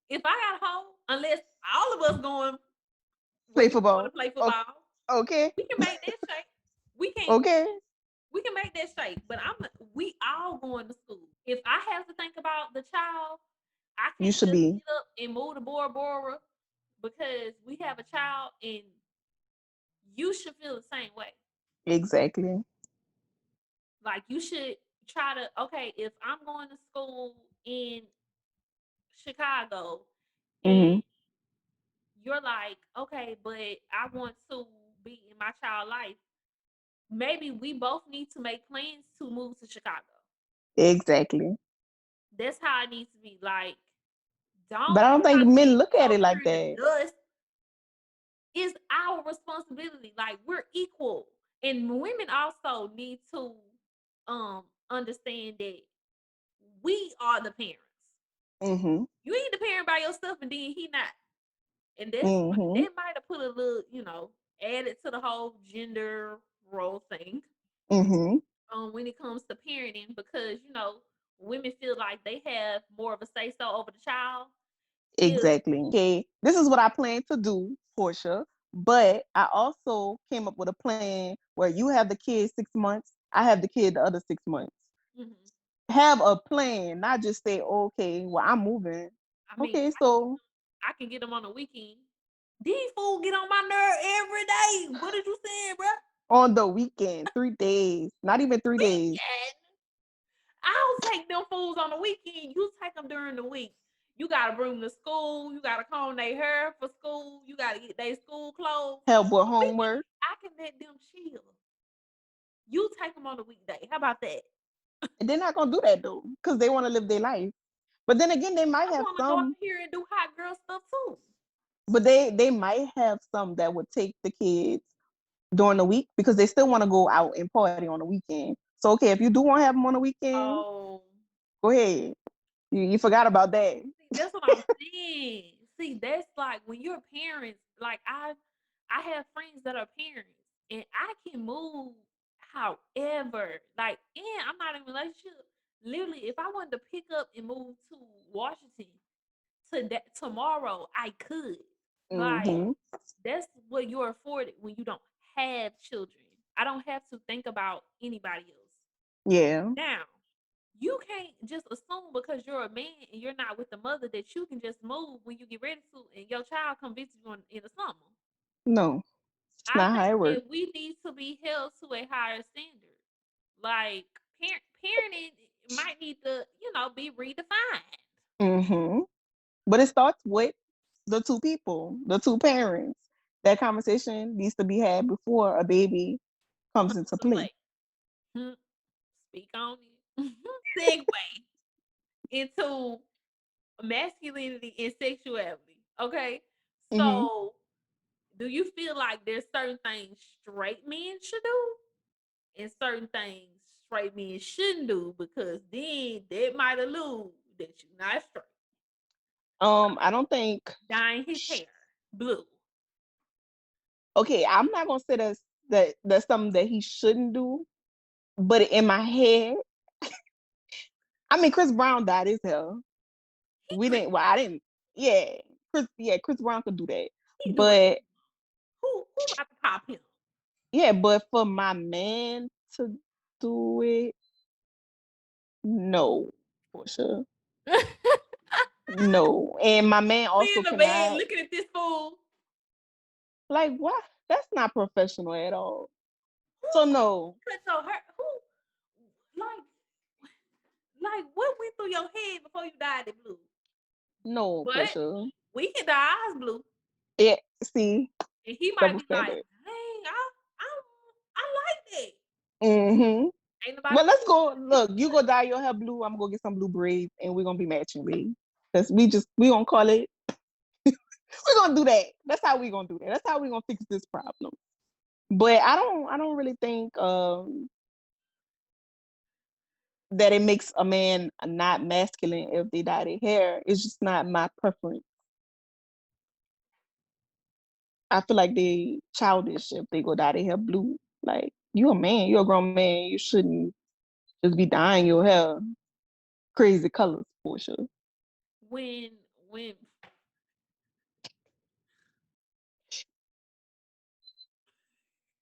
If I got home, unless all of us going play football. Okay. We can make that shape. We can. Okay. We can make that shape. But we all going to school. If I have to think about the child, I can't just get up and move to Bora Bora because we have a child, and you should feel the same way. Exactly. Like you should try to, okay, if I'm going to school in Chicago and you're like, okay, but I want to be in my child's life, maybe we both need to make plans to move to Chicago. Exactly. That's how it needs to be. Like, but I don't think men look at it like that. It's our responsibility. Like, we're equal. And women also need to understand that we are the parents. You ain't the parent by yourself, and then he not. And that might have put a little, added to the whole gender role thing. When it comes to parenting, because women feel like they have more of a say so over the child. Exactly. Okay, this is what I plan to do, Portia. But I also came up with a plan where you have the kid 6 months, I have the kid the other 6 months. have a plan, not just say, okay, well, I'm moving. I mean, Okay, so I can get them on the weekend. These fools get on my nerve every day. What did you say, bro? on the weekend, 3 days, not even 3 days. Weekend. I'll take them fools on the weekend. You take them during the week. You gotta bring them to school. You gotta comb their hair for school. You gotta get their school clothes. Help with On the weekend, homework. I can let them chill. You take them on the weekday. How about that? And they're not gonna do that though, because they want to live their life. But then again, they might I have want to go out some, here and do hot girl stuff too. but they might have some that would take the kids during the week because they still want to go out and party on the weekend. So okay, if you do want to have them on the weekend, Oh, go ahead. You forgot about that. see, that's what I'm saying. See, that's like when you're parents. Like I have friends that are parents, and I can move however. Like, and I'm not in a relationship. Literally, if I wanted to pick up and move to Washington tomorrow, I could. Like, Mm-hmm. that's what you're afforded when you don't have children. I don't have to think about anybody else. Yeah. Now, you can't just assume because you're a man and you're not with the mother that you can just move when you get ready to and your child come visit you in the summer. No, it's I not how think it works. that we need to be held to a higher standard. Like parenting might need to, be redefined. Mm-hmm. But it starts with the two people, the two parents. That conversation needs to be had before a baby comes into To play. play. Hmm, speak on it. Segue into masculinity and sexuality. Okay. Mm-hmm. So do you feel like there's certain things straight men should do and certain things straight men shouldn't do because then that might allude that you're not straight. I don't think. Dyeing his hair blue. Okay, I'm not gonna say that's something that he shouldn't do, but in my head, I mean, Chris Brown dyed his hair. He We could didn't. Well, I didn't. Yeah, Chris Brown could do that. he do what But who about to pop him? yeah, but for my man to do it, no, for sure, no. And my man We also in the bed cannot. looking at this fool. Like, what? That's not professional at all. Who So no, cut your hair? Who like what went through your head before you dyed it blue? no, for But sure. we can dye ours blue. Yeah, see, And he might double be like, standard. dang, I like that. Mm-hmm. Ain't nobody Well, let's gonna go. Look, you go dye your hair blue. I'm gonna go get some blue braids, and we're gonna be matching, baby. Cause we gonna call it. We're gonna do that. That's how we gonna do that. That's how we gonna fix this problem. But I don't really think that it makes a man not masculine if they dye their hair. It's just not my preference. I feel like they childish if they go dye their hair blue. Like, you a man, you're a grown man. You shouldn't just be dyeing your hair crazy colors for sure. when when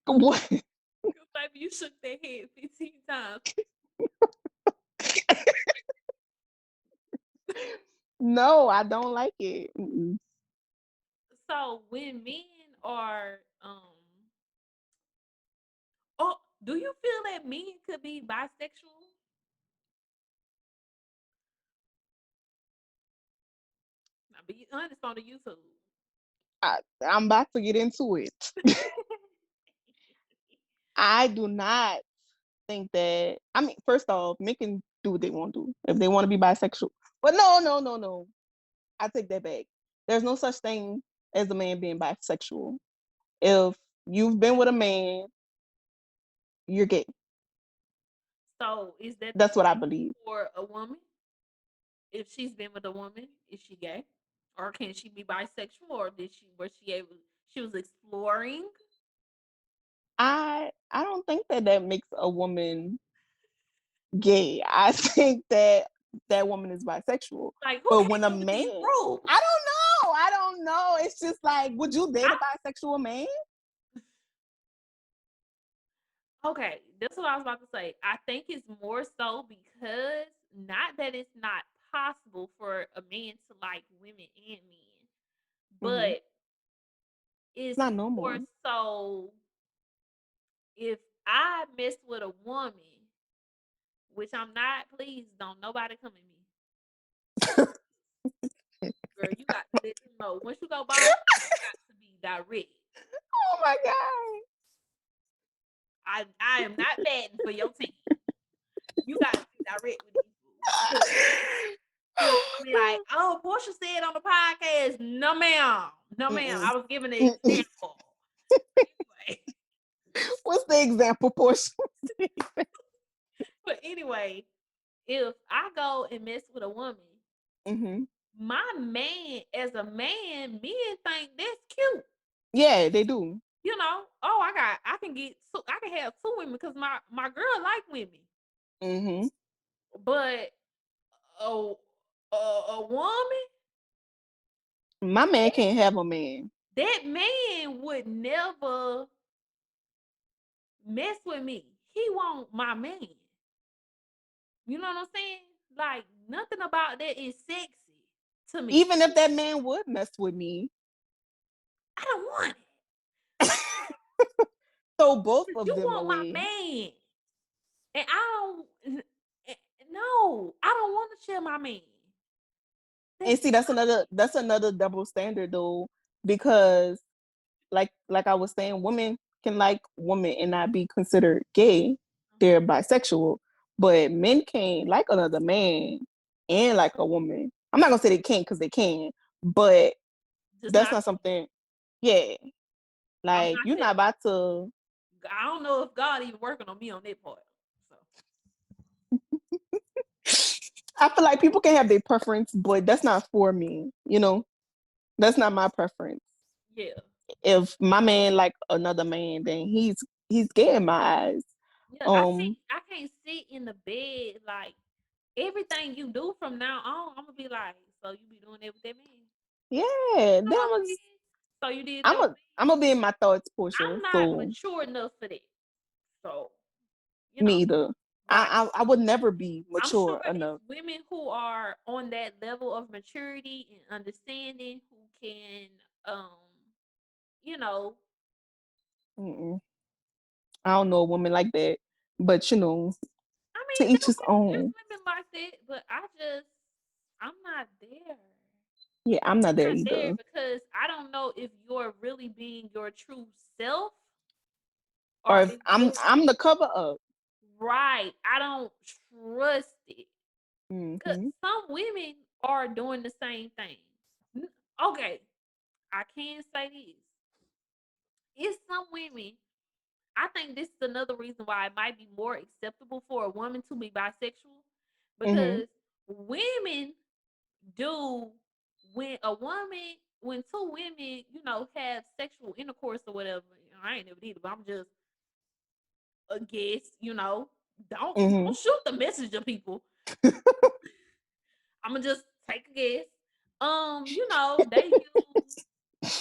What? baby you shook that head 15 times. No, I don't like it. Mm-mm. So when men are oh, do you feel that men could be bisexual? Now be honest on the YouTube. I'm about to get into it. I do not think that. I mean, first off, men can do what they want to do if they want to be bisexual. But no, no, no, no. I take that back. There's no such thing as a man being bisexual. If you've been with a man, you're gay. So is that the That's what I same believe. for a woman? If she's been with a woman, is she gay? Or can she be bisexual? Or she was exploring? I don't think that makes a woman gay. I think that that woman is bisexual. Like who But came when a up with man, these rules? I don't know. I don't know. It's just like, would you date I, a bisexual man? Okay, that's what I was about to say. I think it's more so because not that it's not possible for a man to like women and men, Mm-hmm. but It's it's not more normal. so if I mess with a woman, which I'm not, please don't nobody come at me. Girl, you got to let them know. Once you go boss, you got to be direct. Oh my god. I am not batting for your team. You got to be direct with these fools. Because be like, oh, Portia said on the podcast, no ma'am. No ma'am. Mm-mm. I was giving an Mm-mm. example. But anyway. What's the example portion? But anyway, if I go and mess with a woman, Mm-hmm. my man, as a man, men think that's cute. Yeah, they do. You know, oh, I can have two women because my girl like women. Mm-hmm. But a a woman, My man that, can't have a man. that man would never mess with me. He want my man. You know what I'm saying? Like nothing about that is sexy to me. Even if that man would mess with me. I don't want it. Throw both 'Cause of you them want my away. man. And I don't no, I don't want to share my man. And That's see, that's another double standard though, because like I was saying, women can like women and not be considered gay. They're bisexual. But men can't like another man and like a woman. I'm not gonna say they can't because they can, but just that's not. not something, yeah. I'm Like not you're there. not about to I don't know if God even working on me on that part. So I feel like people can have their preference, but that's not for me, you know? That's not my preference. yeah, If my man like another man, then he's gay in my eyes. yeah. Um, I can't sit in the bed like everything you do from now on. I'm gonna be like, so you be doing that with that man? yeah, You know that what I'm was saying? So you did that with I'm me? gonna be in my thoughts, Portia. I'm not So mature enough for that. So you know, me either. right? I would never be I'm sure mature it's enough. women who are on that level of maturity and understanding who can, um, you know, Mm-mm. I don't know a woman like that, but I to mean, each his there's own. women like that, but I'm not there. Yeah, I'm not there Not there either. because I don't know if you're really being your true self Or or if if you're I'm the cover up. right. I don't trust it. Cause Mm-hmm. some women are doing the same thing. Okay, I can say this. It's some women. I think this is another reason why it might be more acceptable for a woman to be bisexual Mm-hmm. because women do when two women, have sexual intercourse or whatever. I ain't never did it, but I'm just a guess. Don't Mm-hmm. shoot the messenger, people. I'm gonna just take a guess. They use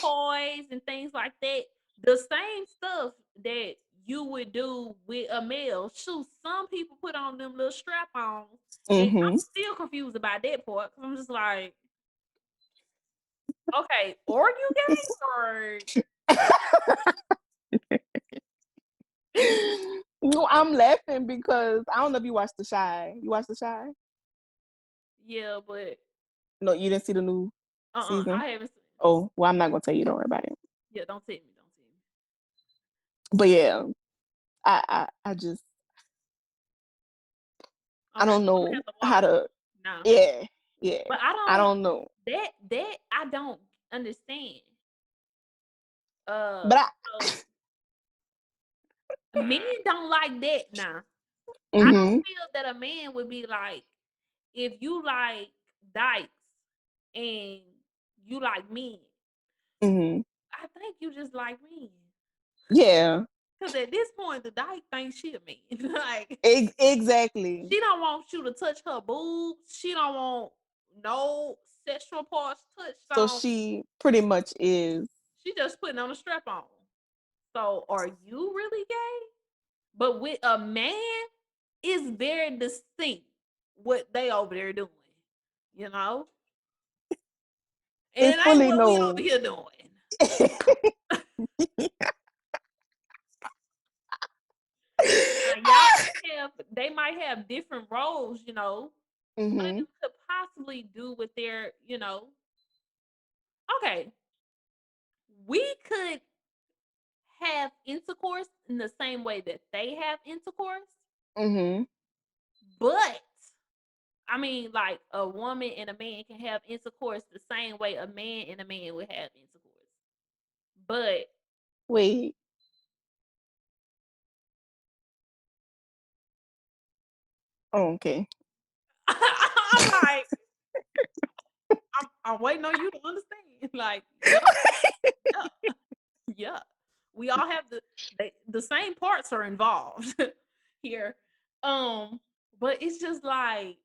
toys and things like that. The same stuff that you would do with a male. Shoot, some people put on them little strap-ons, and Mm-hmm. I'm still confused about that part because I'm just like, okay, are you gay or No, I'm laughing because I don't know if you watched The Shy. You watched The Shy? yeah? But No, you didn't see the new season. I haven't. Oh, well, I'm not gonna tell you. Don't worry about it. Yeah, don't tell me. Don't tell me. But yeah, I just I Okay, don't I'm gonna know have to how watch to. now. Yeah, yeah. But I I don't don't know. that I don't understand. But So men don't like that now. I don't mm-hmm, feel that a man would be like, if you like dykes and you like men, mm-hmm. I think you just like men. Yeah, Cause at this point, the dyke thinks she a man. Like exactly. she don't want you to touch her boobs. She don't want no sexual parts touched So on. she pretty much is. She just putting on a strap on. So are you really gay? But with a man, it's very distinct what they over there doing, you know? And It's it ain't fully what we over known. here doing. Now, they might have different roles, you know. One of Mm-hmm. them could possibly do with their, you know, okay, we could have intercourse in the same way that they have intercourse, Mm-hmm. but I mean, like a woman and a man can have intercourse the same way a man and a man would have intercourse. But Wait. Oh, okay. I'm like, I'm waiting on you to understand. Like, yeah, yeah, yeah. We all have the same parts are involved here. But it's just like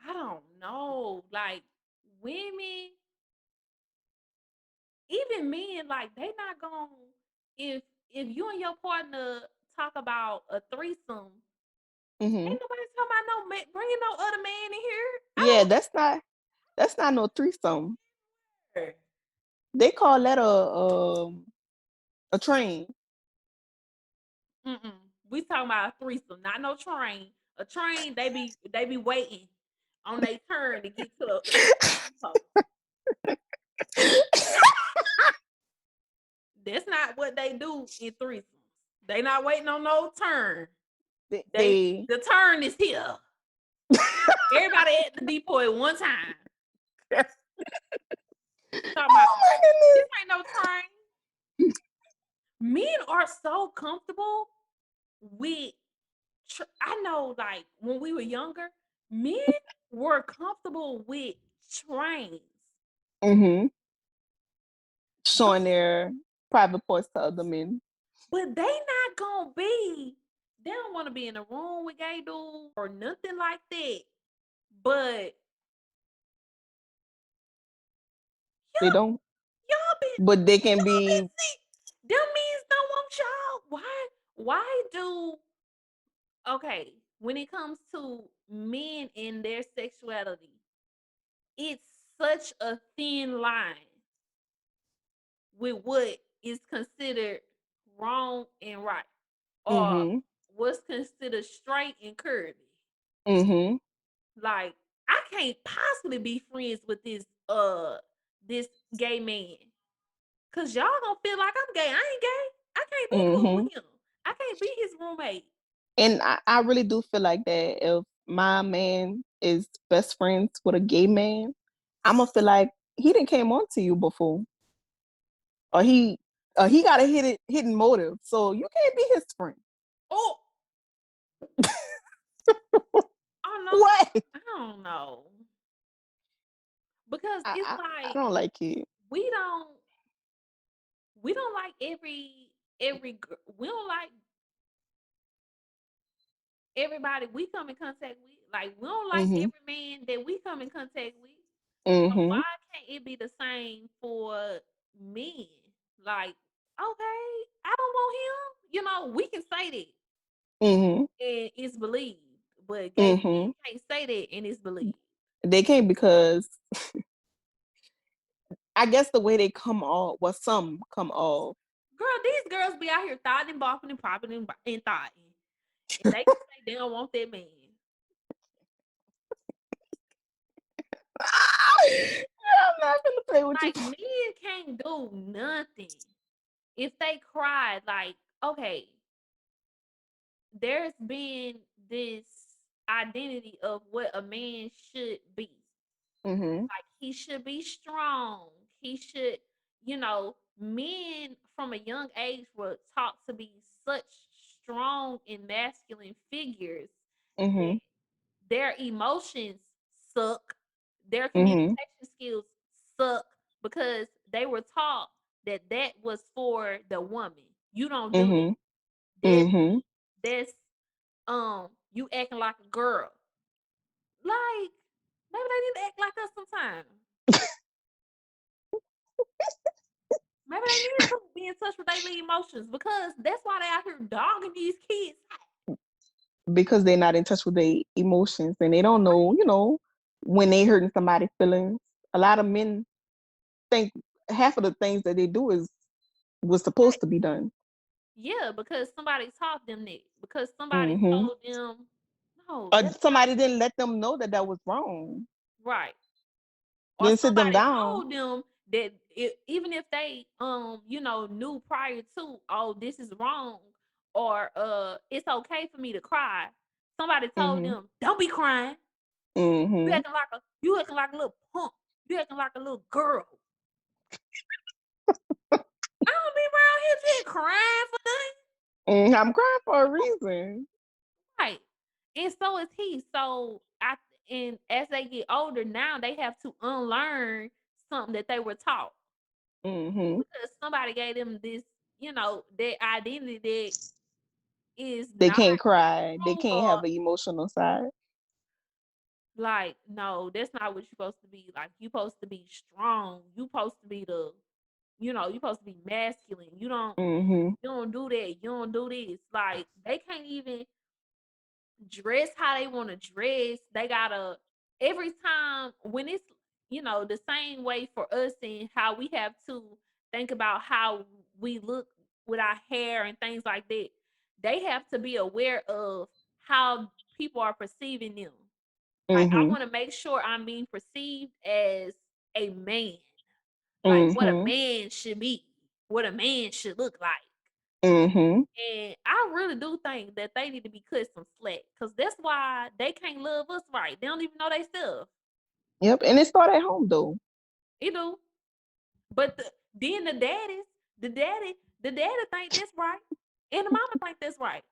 I don't know. Like women, even men, like they not gonna if you and your partner talk about a threesome, Mm-hmm. ain't nobody talking about no man, bringing no other man in here. I Yeah, don't that's not no threesome. care. They call that a train. Mm-mm. We talking about a threesome, not no train. A train, they be waiting on their turn to get to the depot. That's not what they do in threesomes. They not waiting on no turn. They they the turn is here. Everybody at the depot at one time. Talking about Oh my this goodness. ain't no train. Men are so comfortable with. I know, like when we were younger, men were comfortable with trains, Mm-hmm. Showing but their private parts to other men. they not gonna be. They don't want to be in a room with gay dudes or nothing like that. But They y'all, don't. y'all been But they can y'all been be. sick. Them means don't want y'all. Why? Why do okay? When it comes to men and their sexuality, it's such a thin line with what is considered wrong and right, or Mm-hmm. what's considered straight and curvy. Mm-hmm. Like, I can't possibly be friends with this gay man. Cause y'all gonna feel like I'm gay. I ain't gay. I can't be cool Mm-hmm. with him. I can't be his roommate. And I really do feel like that if my man is best friends with a gay man, I'm gonna feel like he didn't came on to you before. Or he got a hidden motive. So you can't be his friend. Oh, I know. What? I don't know. Because I, it's I, I like don't like it. we don't we don't like we don't like everybody we come in contact with. Like we don't like Mm-hmm. every man that we come in contact with. So Mm-hmm. why can't it be the same for men? Like, okay, I don't want him. You know, we can say that Mm-hmm. and it's believed, but gay Mm-hmm. men can't say that and it's believed. They can't because I guess the way they come off, well, some come off. Girl, these girls be out here thotting and bopping and popping and thotting, and they can say they don't want that man. I'm not gonna play with you. Like men can't do nothing if they cry. Like, okay, there's been this identity of what a man should be. Mm-hmm. Like he should be strong. He should, men from a young age were taught to be such strong and masculine figures that Mm-hmm. their emotions suck, their Mm-hmm. communication skills suck because they were taught that that was for the woman. You don't do that. Mm-hmm. That's Mm-hmm. that's you acting like a girl. Like maybe they need to act like us sometimes. Maybe they need to be in touch with their emotions, because that's why they out here dogging these kids. Because they're not in touch with their emotions and they don't know, when they hurting somebody's feelings. A lot of men think half of the things that they do was supposed to be done. Yeah, because somebody taught them that. Because somebody Mm-hmm. told them, no, Or that's not somebody didn't let them know that was wrong. right. Or Didn't sit them somebody down. told them that even if they knew prior to, oh, this is wrong, or it's okay for me to cry. Somebody told Mm-hmm. them, don't be crying. Mm-hmm. You acting like a little punk. You acting like a little girl. I don't be around here just crying for nothing. I'm crying for a reason. Right. And so is he. So and as they get older now, they have to unlearn something that they were taught. Mm-hmm. Because somebody gave them this, that identity that is They not can't cry. They true, can't or have an emotional side. like, no, that's not what you're supposed to be. Like, you're supposed to be strong. You're supposed to be you're supposed to be masculine. Mm-hmm. You don't do that. You don't do this. Like, they can't even dress how they want to dress. They gotta every time when it's the same way for us, and how we have to think about how we look with our hair and things like that. They have to be aware of how people are perceiving them. Like, I Mm-hmm. want to make sure I'm being perceived as a man, like what a Mm-hmm. man should be, what a man should look like. Mm-hmm. And I really do think that they need to be cut some slack, because that's why they can't love us right. They don't even know they self. Yep. And it started at home though. You know. But then the daddy think that's right. And the mama think that's right.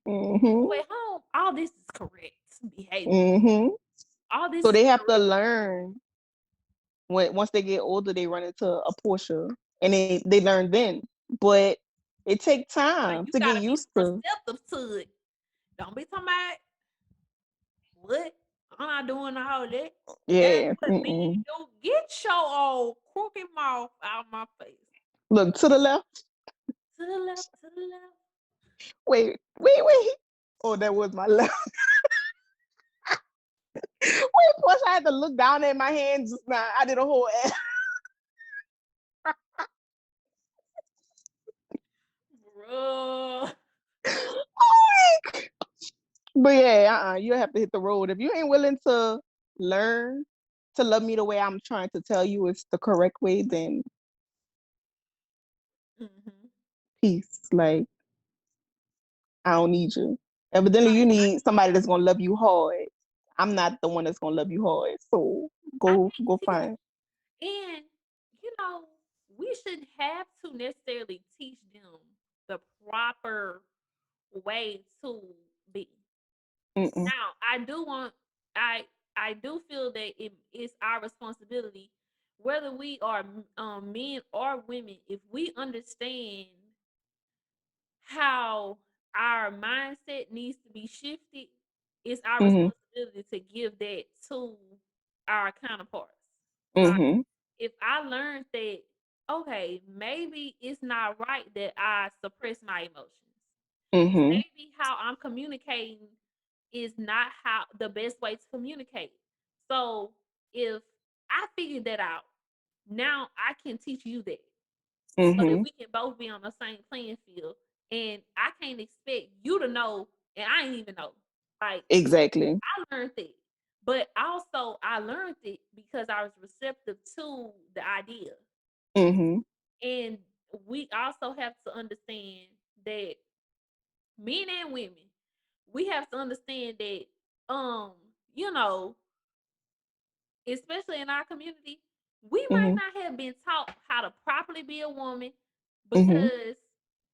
Mm-hmm. So at home, all this is correct behavior. Mm-hmm. All this So is they have to correct. learn once they get older, they run into a Portia, and they learn then. But it takes Like, time you to get gotta be used to. receptive to it. Don't be talking about what? I'm not doing all that. That's Yeah. what men Mm-mm. do. Get your old crooked mouth out of my face. Look to the left. To the left, to the left. Wait. Oh, that was my left. Wait, Portia, I had to look down at my hands just now. I did a whole ass. Bro. But yeah, you have to hit the road. If you ain't willing to learn to love me the way I'm trying to tell you is the correct way, then Mm-hmm. peace. Like, I don't need you. Evidently, you Like, need somebody that's gonna love you hard. I'm not the one that's gonna love you hard. So I go can't teach. find. And, you know, we shouldn't have to necessarily teach them the proper way to be. Mm-mm. Now, I I do feel that it is our responsibility, whether we are men or women, if we understand how our mindset needs to be shifted, it's our Mhm. responsibility to give that to our counterparts. Like, Mhm. if I learned that, okay, maybe it's not right that I suppress my emotions. Mhm. Maybe how I'm communicating is not how the best way to communicate. So if I figured that out, now I can teach you that, so that Mhm. we can both be on the same playing field. And I can't expect you to know, and I ain't even know. Like, Exactly. I learned it, but also I learned it because I was receptive to the idea. Mhm. And we also have to understand that men and women, we have to understand that, um, you know, especially in our community, we might Mhm. not have been taught how to properly be a woman, Mhm. because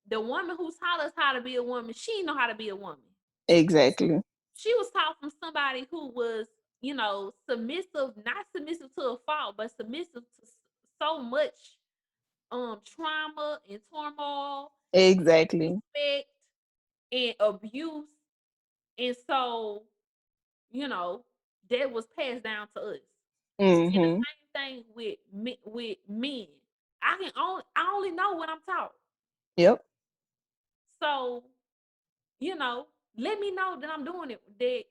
the woman who taught us how to be a woman, she didn't know how to be a woman. Exactly. She was taught from somebody who was, submissive, not submissive to a fault, but submissive to so much trauma and turmoil and Exactly. disrespect and abuse. And so, you know, that was passed down to us. And the Mhm. same thing with with men. I only know what I'm taught. Yep. So, let me know that I'm doing it.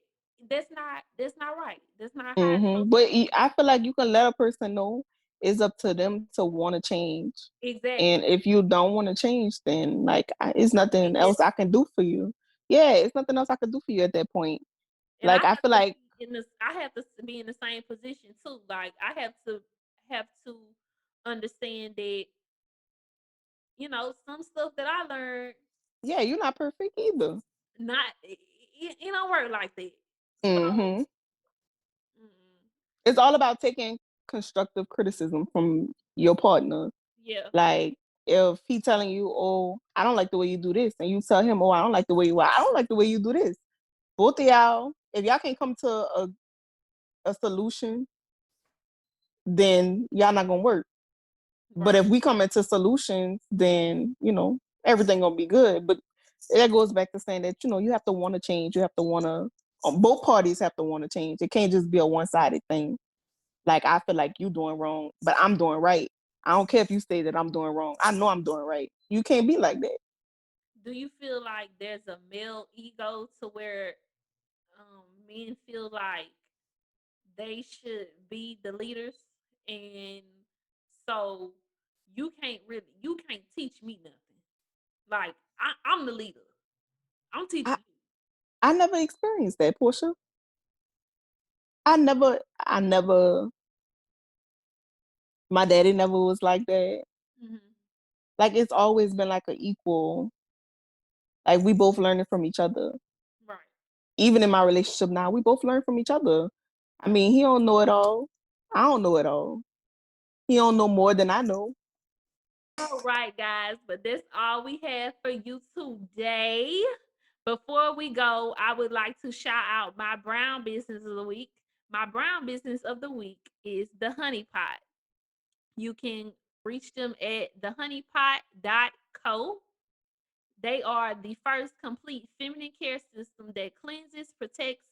That's not right. That's not how it's supposed But to be. I feel like you can let a person know it's up to them to want to change. And Exactly. if you don't want to change, then like it's nothing It else just I can do for you. Yeah, it's nothing else I can do for you at that point. and Like I feel like I have to be in the same position too. Like I have to understand that, some stuff that I learned, yeah, you're not perfect either. not it don't work like that. So, hmm mm, It's all about taking constructive criticism from your partner. yeah, Like if he telling you, "Oh, I don't like the way you do this," and you tell him, "Oh, I don't like the way you do this." Both of y'all, if y'all can't come to a solution, then y'all not gonna work. But right. if we come into solutions, then everything gonna be good. But that goes back to saying that you have to want to change. You have to want to. Both parties have to want to change. It can't just be a one-sided thing. Like I feel like you doing wrong, but I'm doing right. I don't care if you say that I'm doing wrong. I know I'm doing right. You can't be like that. Do you feel like there's a male ego to where men feel like they should be the leaders, and so you can't teach me nothing. Like I'm the leader. I'm I, teaching I never experienced that, Portia. I never. My daddy never was like that. you. Like it's always been like an equal. Like we both learning from each other. Right. Even in my relationship now, we both learn from each other. I mean, he don't know it all. I don't know it all. He don't know more than I know. All right, guys, but that's all we have for you today. Before we go, I would like to shout out my brown business of the week. My brown business of the week is the Honey Pot. You can reach them at thehoneypot.co. They are the first complete feminine care system that cleanses, protects,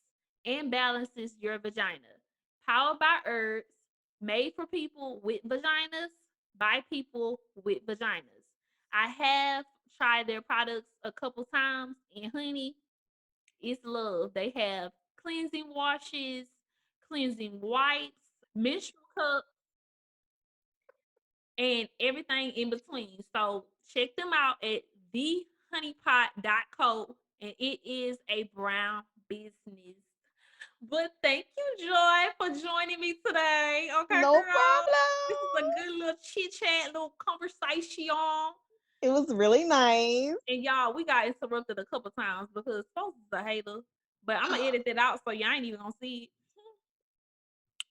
and balances your vagina. Powered by herbs, made for people with vaginas, by people with vaginas. I have tried their products a couple times, and honey, it's love. They have cleansing washes, cleansing wipes, menstrual cups, and everything in between. So check them out at thehoneypot.co, and it is a brown business. But thank you, Joy, for joining me today. Okay, No girl. This is a problem. good little chit chat, little conversation. It was really nice. And y'all, we got interrupted a couple times because folks is a hater. But I'm gonna edit that out so y'all ain't even gonna see it.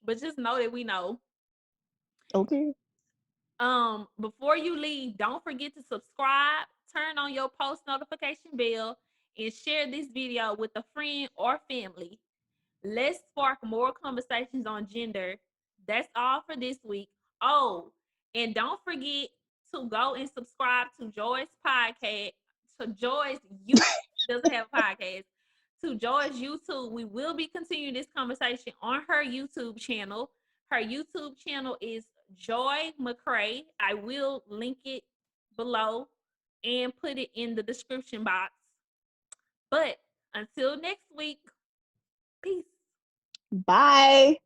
But just know that we know. Okay. Before you leave, don't forget to subscribe, turn on your post notification bell, and share this video with a friend or family. Let's spark more conversations on gender. That's all for this week. Oh, and don't forget to go and subscribe to Joy's podcast, to Joy's YouTube. Doesn't have a podcast. To Joy's YouTube. We will be continuing this conversation on her YouTube channel. Her YouTube channel is Joy McCray. I will link it below and put it in the description box. But until next week, peace. Bye.